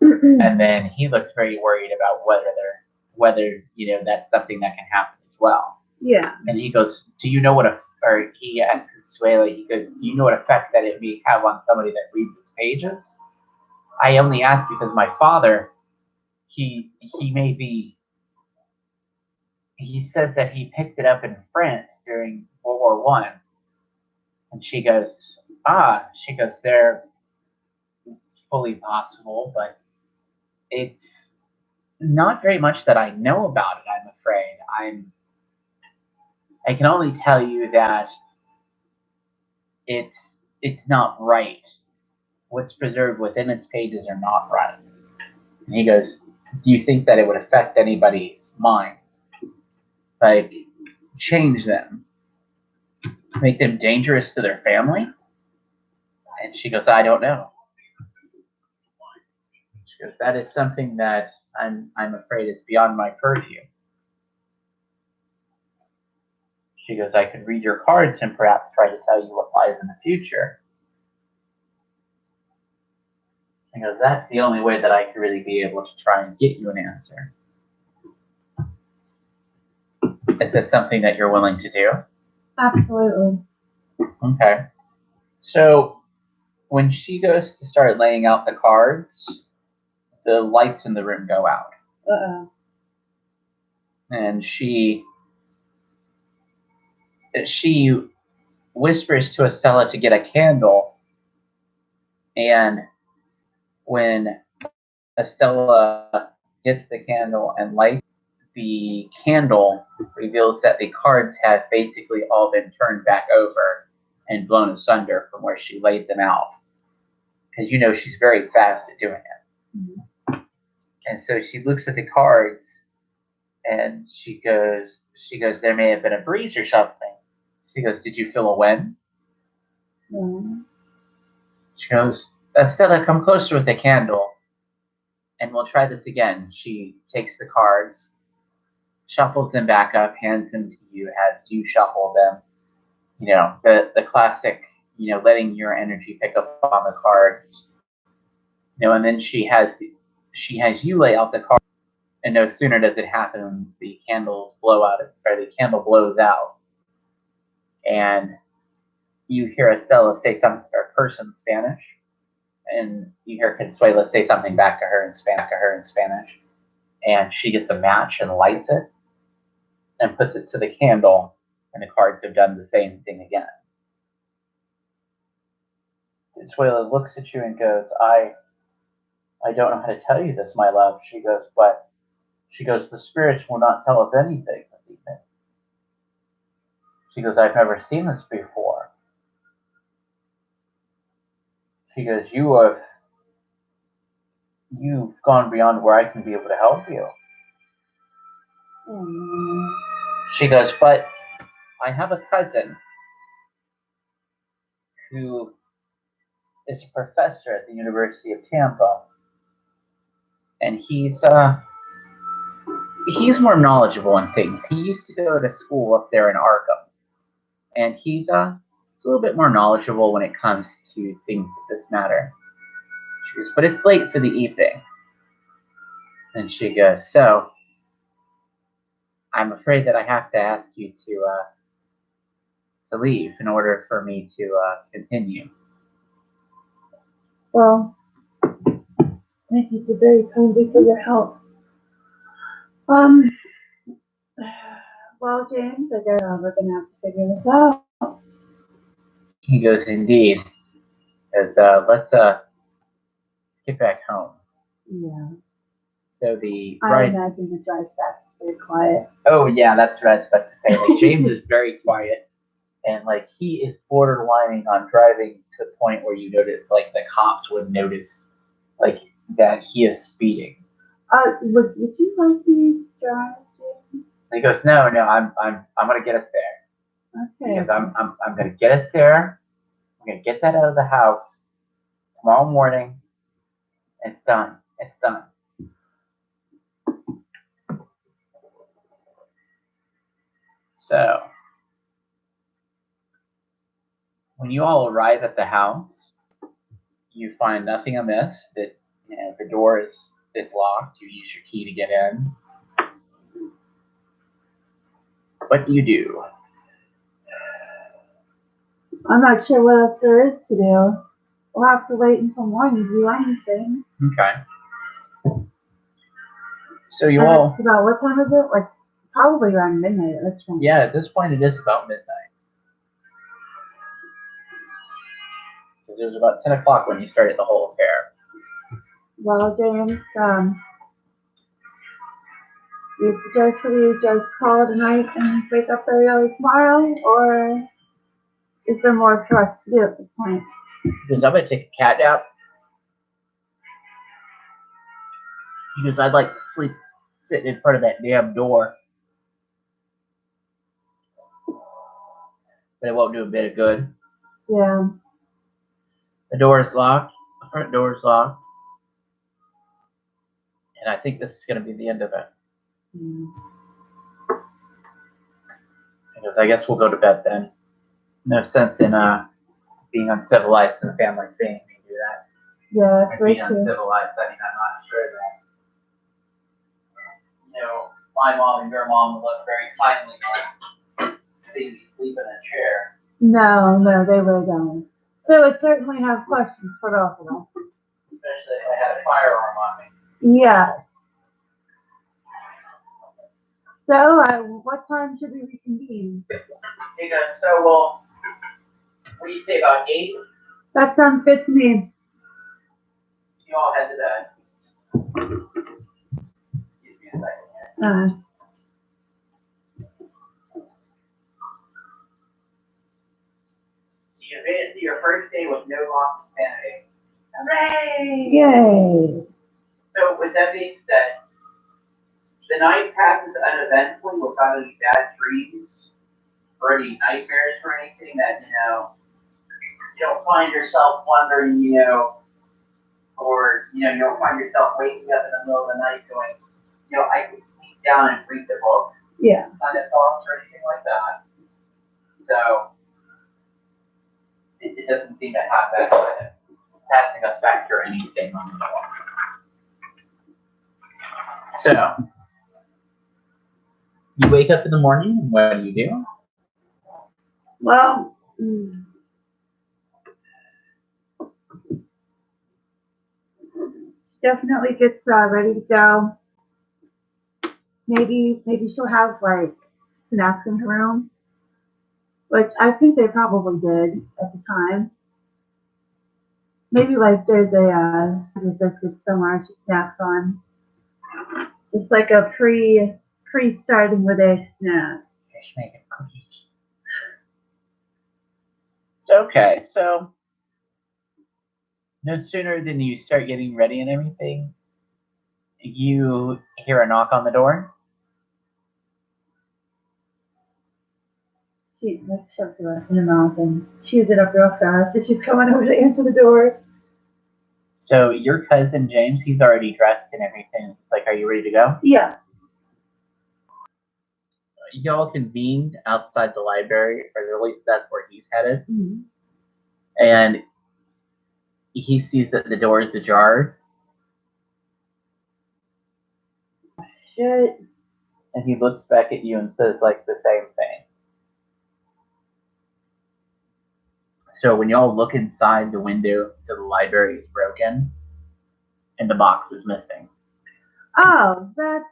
And then he looks very worried about whether that's something that can happen as well. Yeah. And he goes, "Do you know or he asks Suela, he goes, "Do you know what effect that it may have on somebody that reads its pages?" I only ask because my father, he says that he picked it up in France during World War I. And she goes, it's fully possible, but it's not very much that I know about it, I'm afraid. I can only tell you that it's not right. What's preserved within its pages are not right." And he goes, "Do you think that it would affect anybody's mind? Like, change them? Make them dangerous to their family?" And she goes, "I don't know." She goes, "That is something that I'm afraid is beyond my purview." She goes, "I could read your cards and perhaps try to tell you what lies in the future." She goes, "That's the only way that I could really be able to try and get you an answer." Is that something that you're willing to do? Absolutely. Okay. So when she goes to start laying out the cards, the lights in the room go out. Uh-oh. And she whispers to Estella to get a candle. And when Estella gets the candle and lights the candle, reveals that the cards have basically all been turned back over and blown asunder from where she laid them out. Because she's very fast at doing it. Mm-hmm. And so she looks at the cards and she goes, "There may have been a breeze or something." She goes, "Did you feel a wind?" Yeah. She goes, "Estella, come closer with the candle and we'll try this again." She takes the cards, shuffles them back up, hands them to you as you shuffle them. The classic, letting your energy pick up on the cards. And then she has you lay out the card, and no sooner does it happen, the candles blow out, or the candle blows out, and you hear Estella say something or curse in Spanish, and you hear Consuela say something back to her in Spanish. And she gets a match and lights it and puts it to the candle, and the cards have done the same thing again. Consuela looks at you and goes, I don't know how to tell you this, my love. She goes, the spirits will not tell us anything this evening. She goes, I've never seen this before. She goes, you've gone beyond where I can be able to help you. She goes, but I have a cousin who is a professor at the University of Tampa, and he's more knowledgeable in things. He used to go to school up there in Arkham, and he's a little bit more knowledgeable when it comes to things of this matter. She goes, but it's late for the evening. And she goes, so I'm afraid that I have to ask you to leave in order for me to continue. Well, thank you so very kindly for your help. Well, James, I guess we're gonna have to figure this out. He goes, indeed. Because let's get back home. Yeah. So the I imagine the drive back is very quiet. Oh yeah, that's what I was about to say. Like James is very quiet, and like he is borderlining on driving to the point where you notice, like the cops would notice, like that he is speeding. Would you like me to drive, James? And he goes, no, I'm gonna get us there. Okay. Because I'm gonna get us there. I'm gonna get that out of the house tomorrow morning. It's done. It's done. So when you all arrive at the house, you find nothing amiss. That the door is locked. You use your key to get in. What do you do? I'm not sure what else there is to do. We'll have to wait until morning to do anything. Okay. So you all. About what time is it? Like probably around midnight at this point. Yeah, at this point it is about midnight. Because it was about 10 o'clock when you started the whole affair. Well, James, you suggest we just call it a night and wake up very early tomorrow, or is there more for us to do at this point? Because I'm going to take a cat nap. Because I'd like to sleep sitting in front of that damn door. But it won't do a bit of good. Yeah. The door is locked. The front door is locked. And I think this is going to be the end of it. Because I guess we'll go to bed then. No sense in being uncivilized and the family seeing me do that. Yeah, that's being right too. Uncivilized, I mean, I'm not sure that, my mom and your mom would look very kindly on seeing me sleep in a chair. No, they really don't. They would certainly have questions for both of them. Especially if I had a firearm on me. Yeah. So, what time should we reconvene? Hey guys, so what do you say about 8? That sounds good to me. You all head to bed. Excuse me a second here. You made it to your first day with no loss of sanity. Hooray! Yay! So with that being said, the night passes uneventfully without any bad dreams or any nightmares or anything that, you don't find yourself wondering, or, you don't find yourself waking up in the middle of the night going, I could sleep down and read the book. Yeah. Kind of thoughts or anything like that. So, it doesn't seem to have that kind of passing effect or anything on the book. So, you wake up in the morning, and what do you do? Well, definitely gets ready to go. maybe she'll have like snacks in her room, which I think they probably did at the time. Maybe like there's a biscuit somewhere she snacks on, just like a pre starting with a snack. She's making cookies. So, okay, so no sooner than you start getting ready and everything, you hear a knock on the door. She shoves the rest in her mouth and chews it up real fast as she's coming over to answer the door. So your cousin James, he's already dressed and everything. It's like, are you ready to go? Yeah. Y'all convened outside the library, or at least that's where he's headed. Mm-hmm. And he sees that the door is ajar. Shit. And he looks back at you and says like the same thing. So when y'all look inside, the window to the library is broken and the box is missing. Oh, that's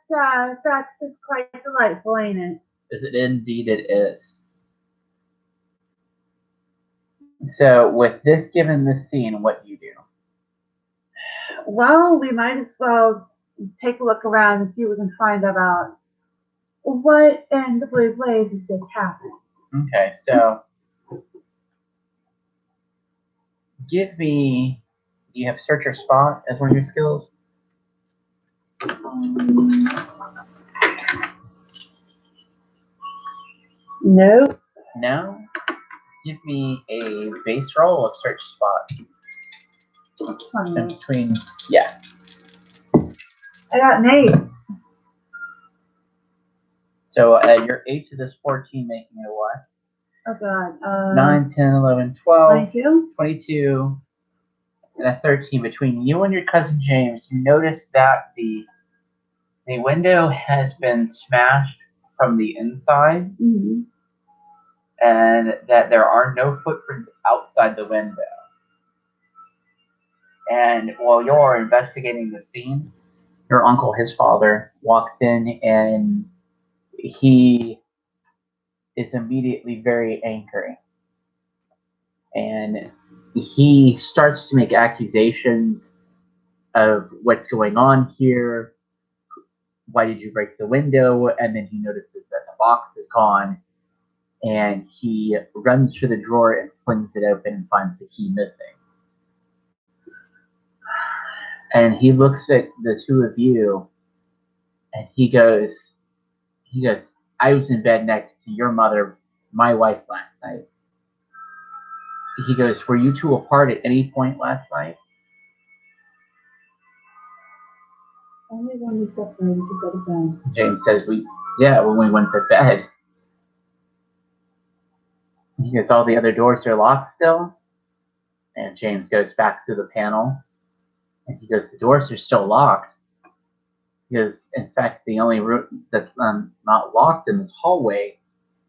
just quite delightful, ain't it? Is it? Indeed it is. So with this given the scene, what do you do? Well, we might as well take a look around and see what we can find about what in the blue blaze has just happened. Okay, so give me, do you have search or spot as one of your skills? Nope. No? Give me a base roll, a search spot. In between, yeah. I got an 8. So your 8 to this 14 making it what? Oh god. 9, 10, 11, 12, 22? 22, and a 13. Between you and your cousin James, you notice that the window has been smashed from the inside, Mm-hmm. and that there are no footprints outside the window. And while you're investigating the scene, your uncle, his father, walks in and he is immediately very angry. And he starts to make accusations of what's going on here. Why did you break the window? And then he notices that the box is gone. And he runs to the drawer and flings it open and finds the key missing. And he looks at the two of you and he goes, I was in bed next to your mother, my wife, last night. He goes, were you two apart at any point last night? Only when we separated to go to bed. James says, when we went to bed. He goes, all the other doors are locked still? And James goes back to the panel. And he goes, the doors are still locked. Because, in fact, the only room that's not locked in this hallway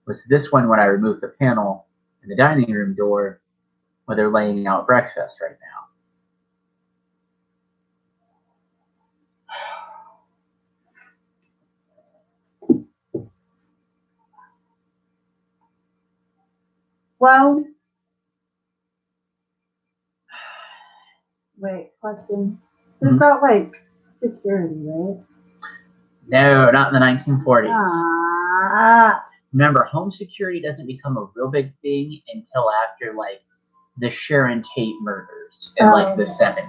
was this one when I removed the panel in the dining room door where they're laying out breakfast right now. Well, wait, question. We've got like security, right? No, not in the 1940s. Ah. Remember, home security doesn't become a real big thing until after, like, the Sharon Tate murders in, like, the 70s.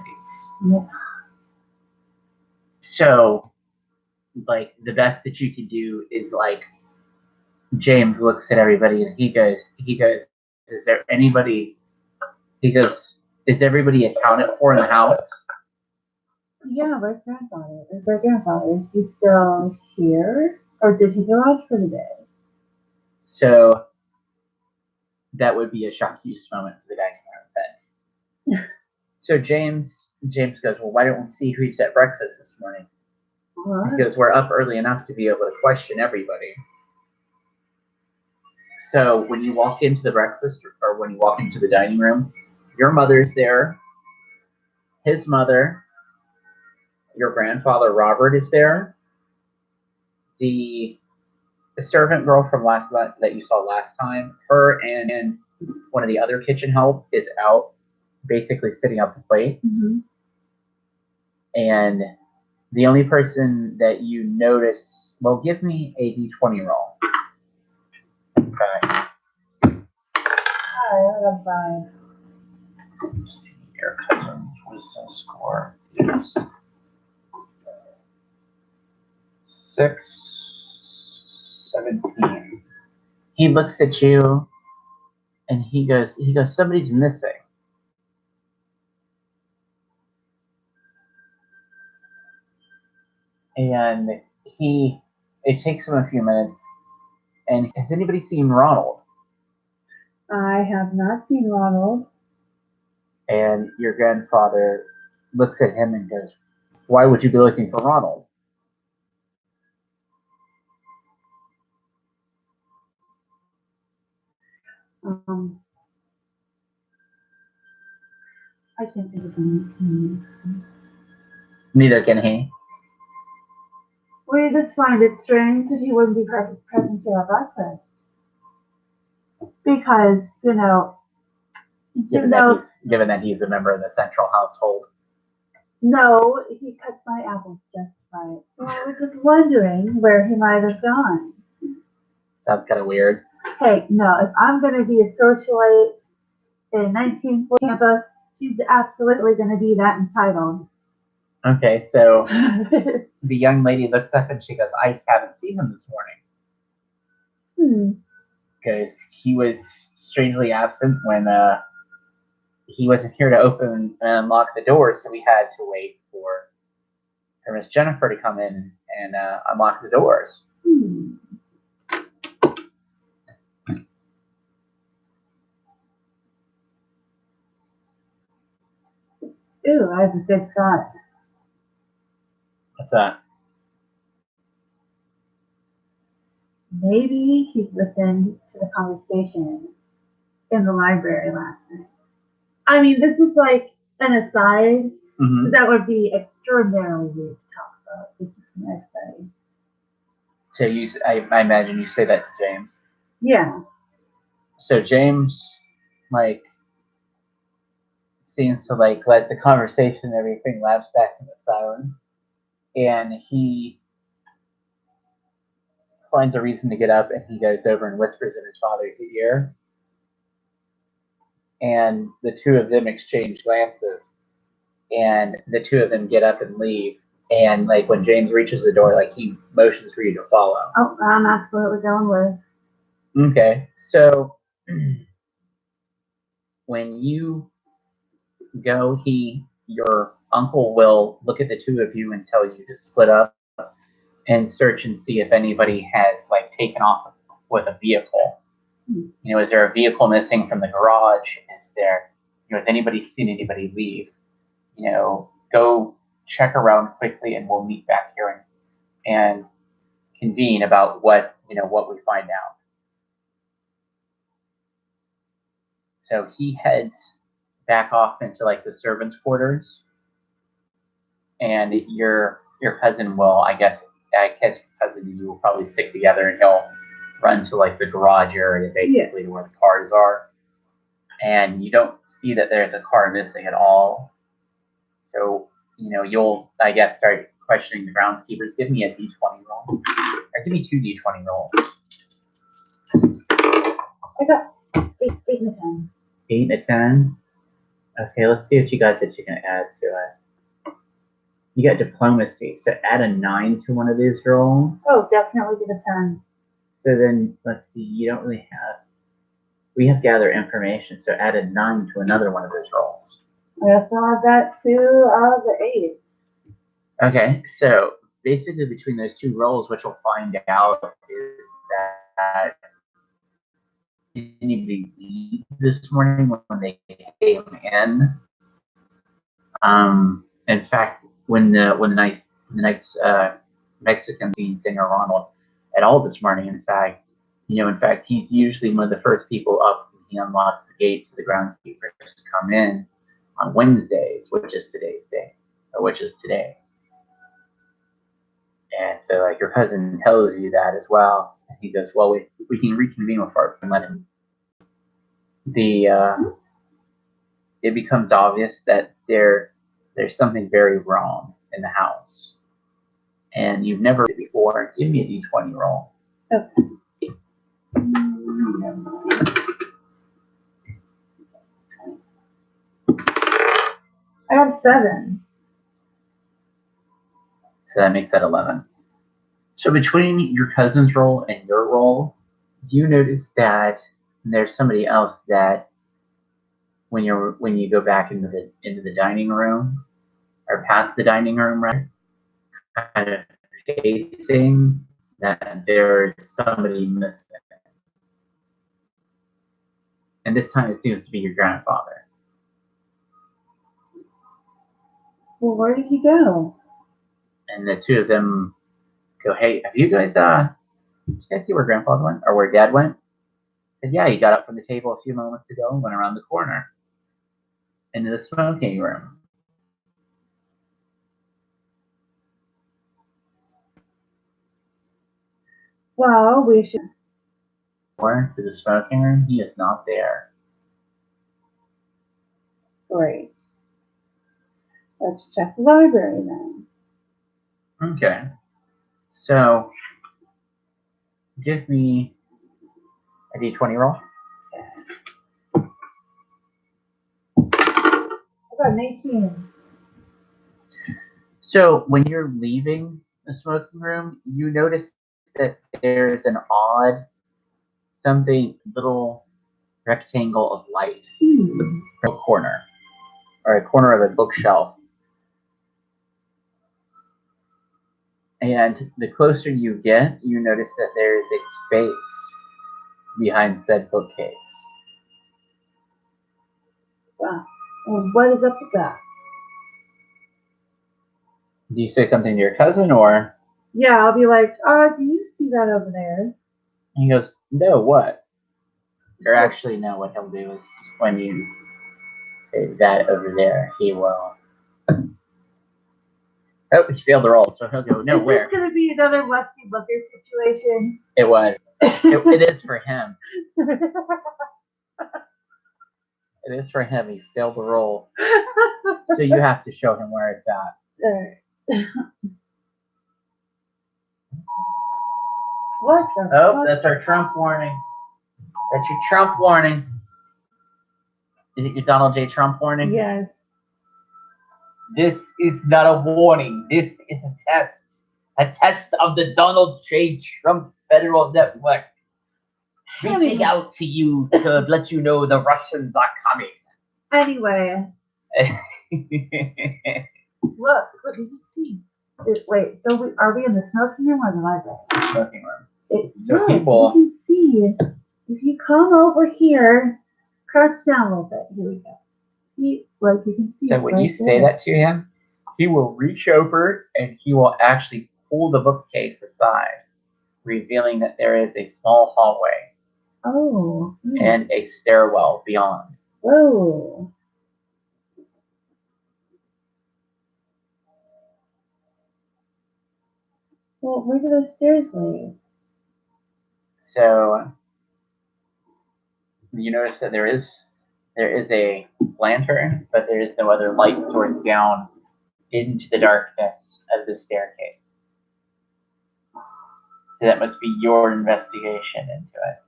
Yeah. So, like, the best that you can do is, like, James looks at everybody and he goes, is there anybody, he goes, is everybody accounted for in the house? Yeah, where's grandfather? Is their grandfather? Is he still here? Or did he go out for the day? So, that would be a shock-use moment for the dining room then. So James goes, well, why don't we see who's at breakfast this morning? What? He goes, we're up early enough to be able to question everybody. So when you walk into the breakfast or when you walk into the dining room, your mother's there, his mother, your grandfather Robert is there, the servant girl from last that you saw last time, her and one of the other kitchen help is out, basically sitting up the plates. Mm-hmm. And the only person that you notice, well, give me a d20 roll. Okay. I got 5. Let's see, your cousin's wisdom score is 17. He looks at you and he goes, somebody's missing. And it takes him a few minutes. And has anybody seen Ronald? I have not seen Ronald. And your grandfather looks at him and goes, why would you be looking for Ronald? I can't think of anything. Neither can he. We just find it strange that he wouldn't be present to our breakfast. Because, Given that he's a member of the central household. No, he cuts my apples just right. So I was just wondering where he might have gone. Sounds kind of weird. Hey, no, if I'm going to be a socialite in 1940 Tampa, she's absolutely going to be that entitled. Okay, so the young lady looks up and she goes, I haven't seen him this morning. Because he was strangely absent when he wasn't here to open and unlock the doors, so we had to wait for Miss Jennifer to come in and unlock the doors. Ooh, I have a good thought. What's that? Maybe he's listened to the conversation in the library last night. I mean, this is like an aside. Mm-hmm. That would be extraordinarily weird to talk about. This is an aside. So I imagine you say that to James. Yeah. So James, seems to let the conversation and everything lapse back into silence, and he finds a reason to get up, and he goes over and whispers in his father's ear, and the two of them exchange glances, and the two of them get up and leave, and when James reaches the door, he motions for you to follow. Oh, I'm absolutely going with. Okay, so when you go, your uncle will look at the two of you and tell you to split up and search and see if anybody has taken off with a vehicle. Is there a vehicle missing from the garage? Is there, has anybody seen anybody leave? Go check around quickly, and we'll meet back here and convene about what we find out. So he heads back off into the servants' quarters, and your cousin will, I guess your cousin and you will probably stick together, and he'll run to the garage area, basically, to where the cars are. And you don't see that there's a car missing at all. So, you'll, I guess, start questioning the groundskeepers. Give me a d20 roll. Or give me 2 d20 rolls. I got 8 and a 10. 8 and a 10? Okay, let's see what you got that you can add to it. You got diplomacy, so add a 9 to one of these rolls. Oh, definitely get a 10. So then, let's see, you don't really have... We have gather information, so add a 9 to another one of those rolls. I saw that 2 out of the 8. Okay, so basically between those two rolls, what you'll find out is that anybody this morning when they came in. In fact, when the nice Mexican scene singer Ronald at all this morning, in fact, he's usually one of the first people up when he unlocks the gates for the groundskeepers to come in on Wednesdays, which is today's day, or which is today. And So like your cousin tells you that as well. And he goes, well, we can reconvene with Art and let him. It becomes obvious that there's something very wrong in the house, and you've never seen it before. Give me a d20 roll. Okay. I got 7. So that makes that 11. So between your cousin's role and your role, you notice that there's somebody else that when you go back into the dining room, or past the dining room, right, kind of facing that there's somebody missing. And this time it seems to be your grandfather. Well, where did he go? And the two of them go, hey, have you guys did you guys see where Grandfather went, or where Dad went? I said, yeah, he got up from the table a few moments ago and went around the corner into the smoking room. Well, we should. Or to the smoking room, he is not there. Great. Let's check the library then. Okay. So, give me a d20 roll. I got an 18. So, when you're leaving the smoking room, you notice that there's an odd, something, little rectangle of light from a corner, or a corner of a bookshelf. And the closer you get, you notice that there is a space behind said bookcase. Wow. Well, what is up with that? Do you say something to your cousin, or? Yeah, I'll be like, do you see that over there? He goes, no, what? Or actually, no, what he'll do is when you say that over there, he will. Oh, he failed the roll, so he'll go, no, where? Is this going to be another Lusty Booker situation? It was. It is for him. It is for him. He failed the roll. So you have to show him where it's at. What the Oh, fuck? that's our Trump warning. That's your Trump warning. Is it your Donald J. Trump warning? Yes. This is not a warning. This is a test. A test of the Donald J. Trump Federal Network. Reaching out to you to let you know the Russians are coming. Anyway. Look, did you see? Wait, so are we in the smoking room or the library? Smoking room. So people. You can see, if you come over here, crouch down a little bit. Here we go. See, like you can see. So when you say that to him, he will reach over and he will actually pull the bookcase aside, revealing that there is a small hallway. Oh. And a stairwell beyond. Whoa. Well, where do those stairs lead? So you notice that there is a lantern, but there is no other light source down into the darkness of the staircase. So that must be your investigation into it.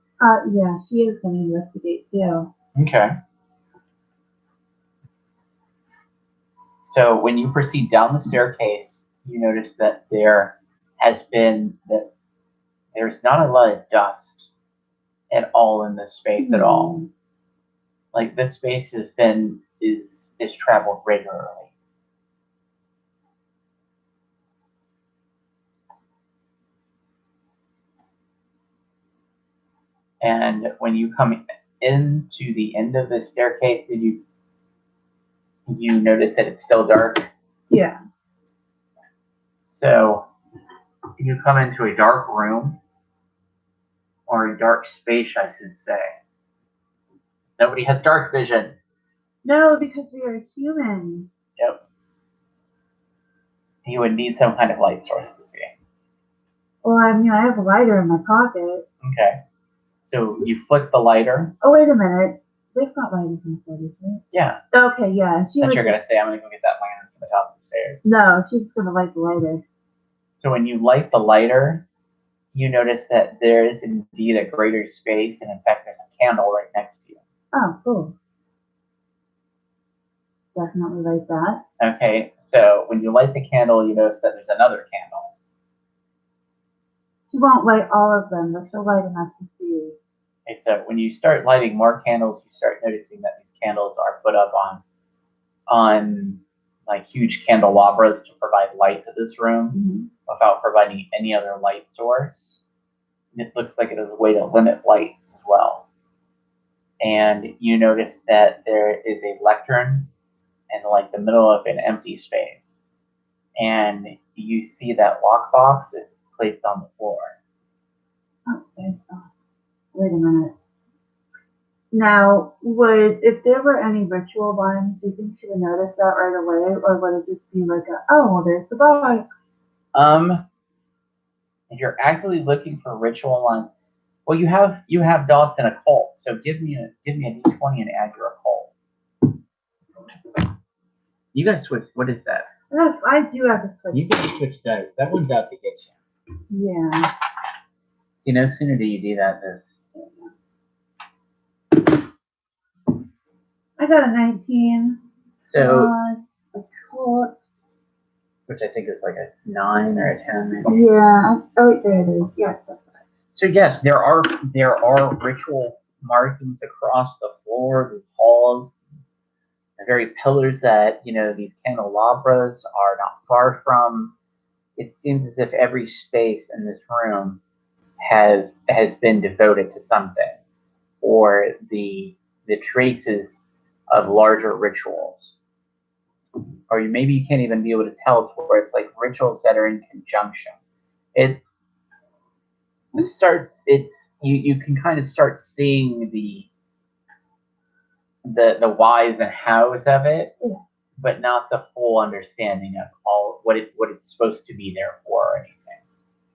Yeah, she is going to investigate too. Okay. So when you proceed down the staircase, you notice that there's not a lot of dust at all in this space at all. Like this space is traveled regularly. And when you come into the end of the staircase, did you notice that it's still dark? Yeah. So you come into a dark room, or a dark space, I should say. Nobody has dark vision. No, because we are human. Yep. You would need some kind of light source to see. Well, I mean, I have a lighter in my pocket. Okay. So you flick the lighter. Oh, wait a minute. They've got lighters in the photos, right? Yeah. Okay, yeah. She That was. you're gonna say, I'm gonna go get that lantern from the top of the stairs. No, she's gonna light the lighter. So when you light the lighter, you notice that there is indeed a greater space, and in fact, there's a candle right next to you. Oh, cool. Definitely light that. Okay, so when you light the candle, you notice that there's another candle. She won't light all of them, but she'll light enough to see. Okay, so when you start lighting more candles, you start noticing that these candles are put up on like huge candelabras to provide light to this room without providing any other light source. It looks like it is a way to limit lights as well. And you notice that there is a lectern in like the middle of an empty space. And you see that lockbox is placed on the floor. Oh, wait a minute. Now, if there were any ritual lines, do you think she would notice that right away, or would it just be like oh, well, there's the box? If you're actively looking for ritual lines, well, you have dots in a cult, so give me a d20 and add your occult. You gotta switch. What is that? Yes, I do have to switch. You gotta switch dice. That one's out to get you. Yeah. You know, sooner do you do that, I got a 19. So, occult. which I think is like a 9 or a 10. Maybe. Yeah. Oh, there it is. Yes. So yes, there are ritual markings across the floor, the halls, the very pillars that these candelabras are not far from. It seems as if every space in this room has been devoted to something, or the traces of larger rituals, or maybe you can't even be able to tell to where it's like rituals that are in conjunction. You can kind of start seeing the whys and hows of it, but not the full understanding of all what it's supposed to be there for or anything.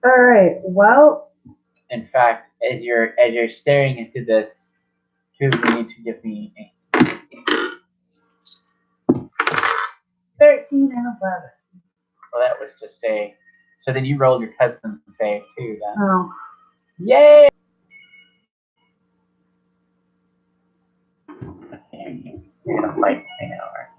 All right. Well, in fact, as you're staring into this, two of you need to give me 13 and 11. Well, that was just a. So then you rolled your cousin save too, then. Oh. Yay! Okay, you're gonna fight me now, right?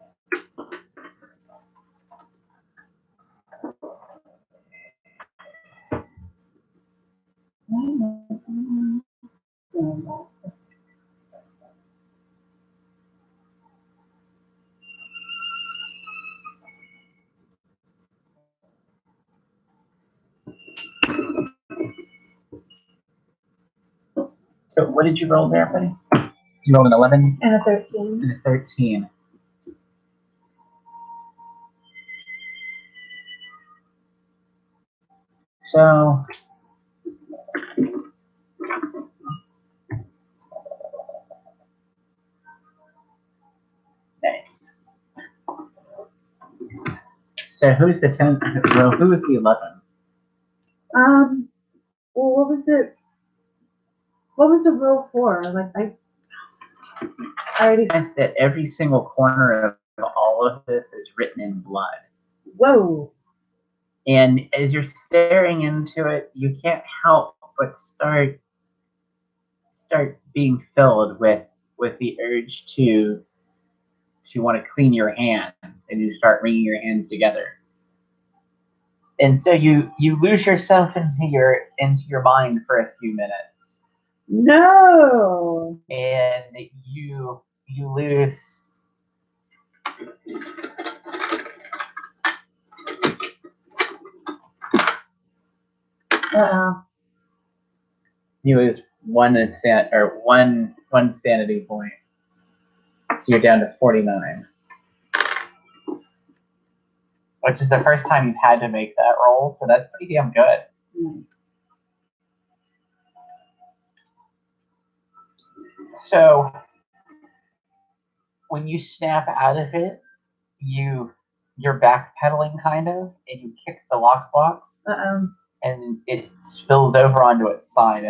So what did you roll there, buddy? You rolled an 11? And a 13. And a 13. So nice. So who's the 10? Well, who was the 11? Well, what was it? What was the roll for? Like I already. That every single corner of all of this is written in blood. Whoa. And as you're staring into it, you can't help but start being filled with the urge to want to clean your hands, and you start wringing your hands together. And so you lose yourself into your mind for a few minutes. No. And you lose. You lose one sanity point. So you're down to 49. Which is the first time you've had to make that roll, so that's pretty damn good. So when you snap out of it, you're backpedaling kind of, and you kick the lockbox, and it spills over onto its side,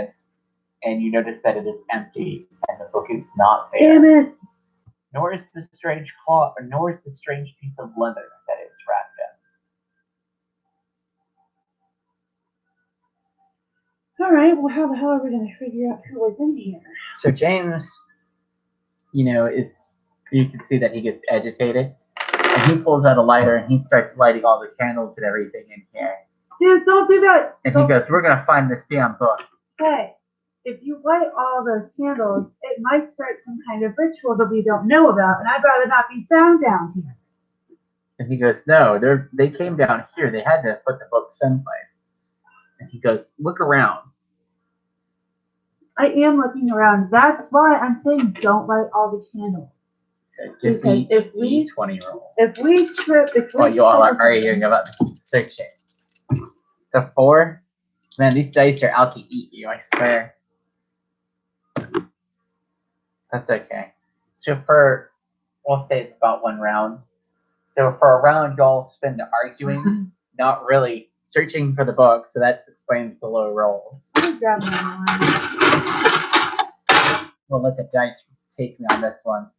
and you notice that it is empty, and the book is not there. Damn it! Nor is the strange cloth, or nor is the strange piece of leather that it is wrapped in. All right. Well, how the hell are we going to figure out who was in here? So James, you can see that he gets agitated, and he pulls out a lighter and he starts lighting all the candles and everything in here. Dude, don't do that. And he goes, "We're gonna find this damn book." Hey, if you light all those candles, it might start some kind of ritual that we don't know about, and I'd rather not be found down here. And he goes, "No, they came down here. They had to put the book someplace." And he goes, "Look around." I am looking around. That's why I'm saying don't light all the candles. Give me if we 20 roll. If we trip, Oh, you all are hearing about searching. It's a 4. Man, these dice are out to eat you, I swear. That's okay. So we'll say it's about 1 round. So for a round, y'all spend arguing, not really searching for the book. So that explains the low rolls. We'll let the dice take me on this one.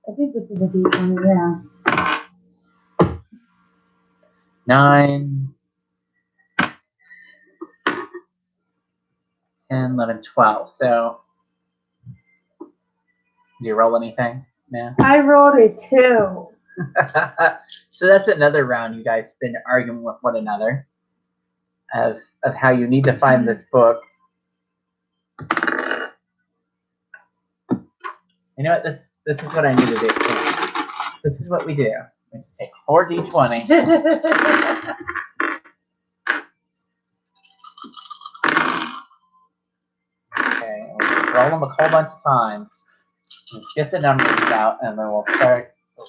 I think this is a deep one, yeah. 9, 10, 11, 12. So, do you roll anything? No? I rolled a 2. So that's another round you guys spend arguing with one another of how you need to find this book. You know what? This is what I need to do. This is what we do. We just take 4 d20. Okay, we'll just roll them a whole bunch of times. Let's get the numbers out, and then we'll start the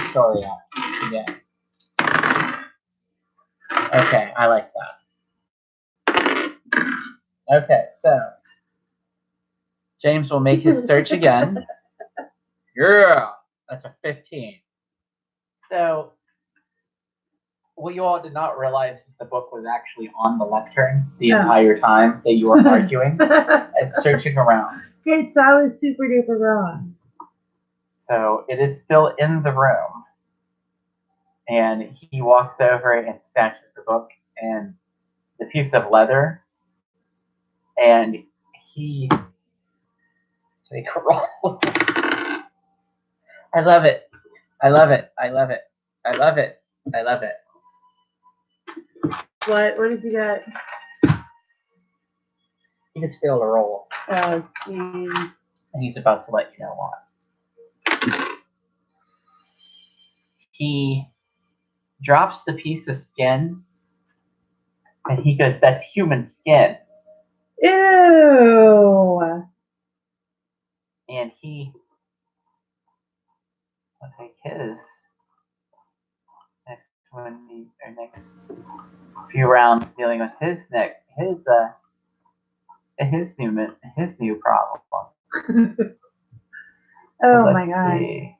story out again. Okay, I like that. Okay, so James will make his search again. Yeah, that's a 15. So what you all did not realize is the book was actually on the lectern the entire time that you were arguing and searching around. Okay, so I was super duper wrong. So it is still in the room. And he walks over and snatches the book and the piece of leather. And he take a roll. I love it. I love it. I love it. I love it. I love it. What did you get? He just failed a roll. Oh, geez. And he's about to let you know why. He drops the piece of skin, and he goes, "That's human skin." Ew. And he will take his next few rounds dealing with his new problem. Oh so my God. See.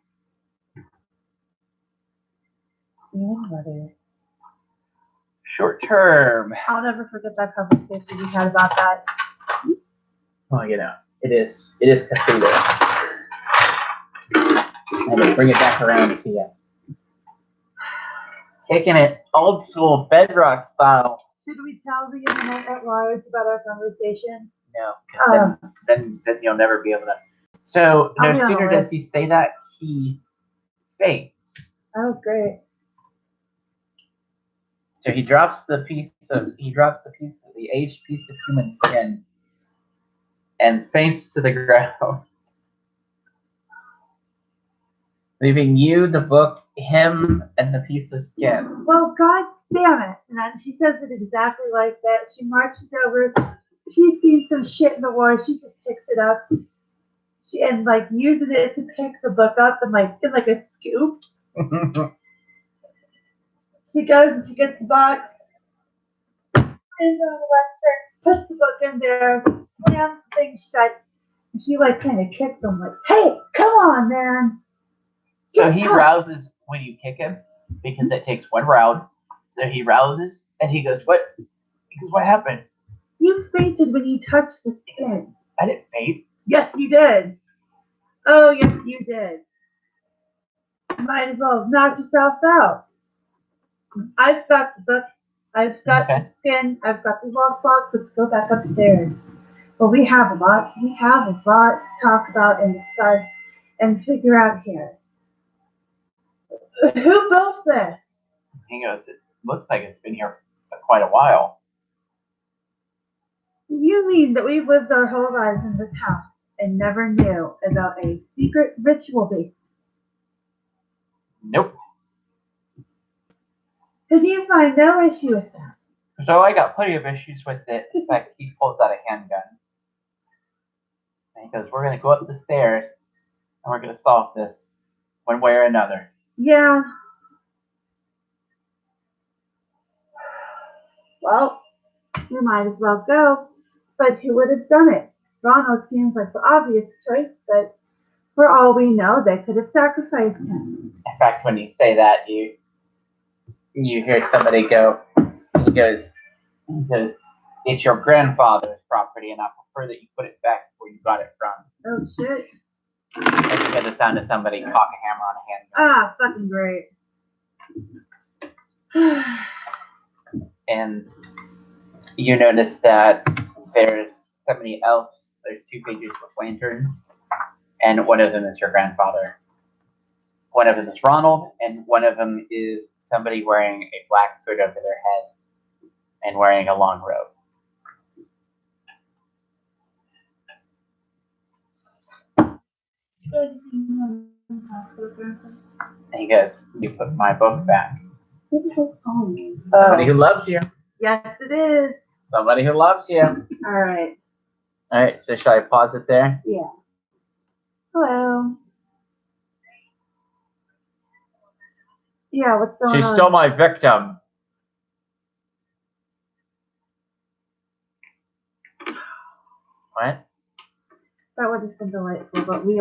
Short term. I'll never forget that conversation we had about that. Oh, it is Cthulhu. I'm gonna bring it back around to you. Taking it old school bedrock style. Should we tell the internet at large about our conversation? No, because then you'll never be able to. So no sooner does he say that, he faints. Oh, great. So he drops the aged piece of human skin and faints to the ground, leaving you, the book, him, and the piece of skin. Well, God damn it. And then she says it exactly like that. She marches over. She's seen some shit in the war. She just picks it up. And uses it to pick the book up and in a scoop. She goes and she gets the box, and on the left turn, puts the book in there, slams the thing shut, and she kind of kicks him "Hey, come on, man." So he rouses when you kick him because it takes 1 round. So he rouses and he goes, "What? Because what happened?" You You touched the skin. I didn't vape. Yes, you did. Oh, yes, you did. Might as well have knocked yourself out. I've got the book. I've got the skin. I've got the lockbox. Let's go back upstairs. But we have a lot. We have a lot to talk about and discuss and figure out here. Who built this? He goes, it looks like it's been here for quite a while. You mean that we've lived our whole lives in this house and never knew about a secret ritual base? Nope. Did you find no issue with that? So I got plenty of issues with it. In fact, he pulls out a handgun. And he goes, we're going to go up the stairs and we're going to solve this one way or another. Yeah. Well, we might as well go. But who would have done it? Ronald seems like the obvious choice, but for all we know, they could have sacrificed him. In fact, when you say that, you hear somebody go, he goes, it's your grandfather's property, and I prefer that you put it back where you got it from. Oh, shit. And you hear the sound of somebody cock a hammer on a handgun. Ah, fucking great. And you notice that there's somebody else, there's 2 figures with lanterns, and one of them is your grandfather. One of them is Ronald, and one of them is somebody wearing a black hood over their head and wearing a long robe. And he goes, you put my book back. Who the hell's calling me? Somebody who loves you. Yes, it is. Somebody who loves you. All right. All right, so shall I pause it there? Yeah. Hello. Yeah, what's going on? She's still my victim. What? That would have been delightful, but we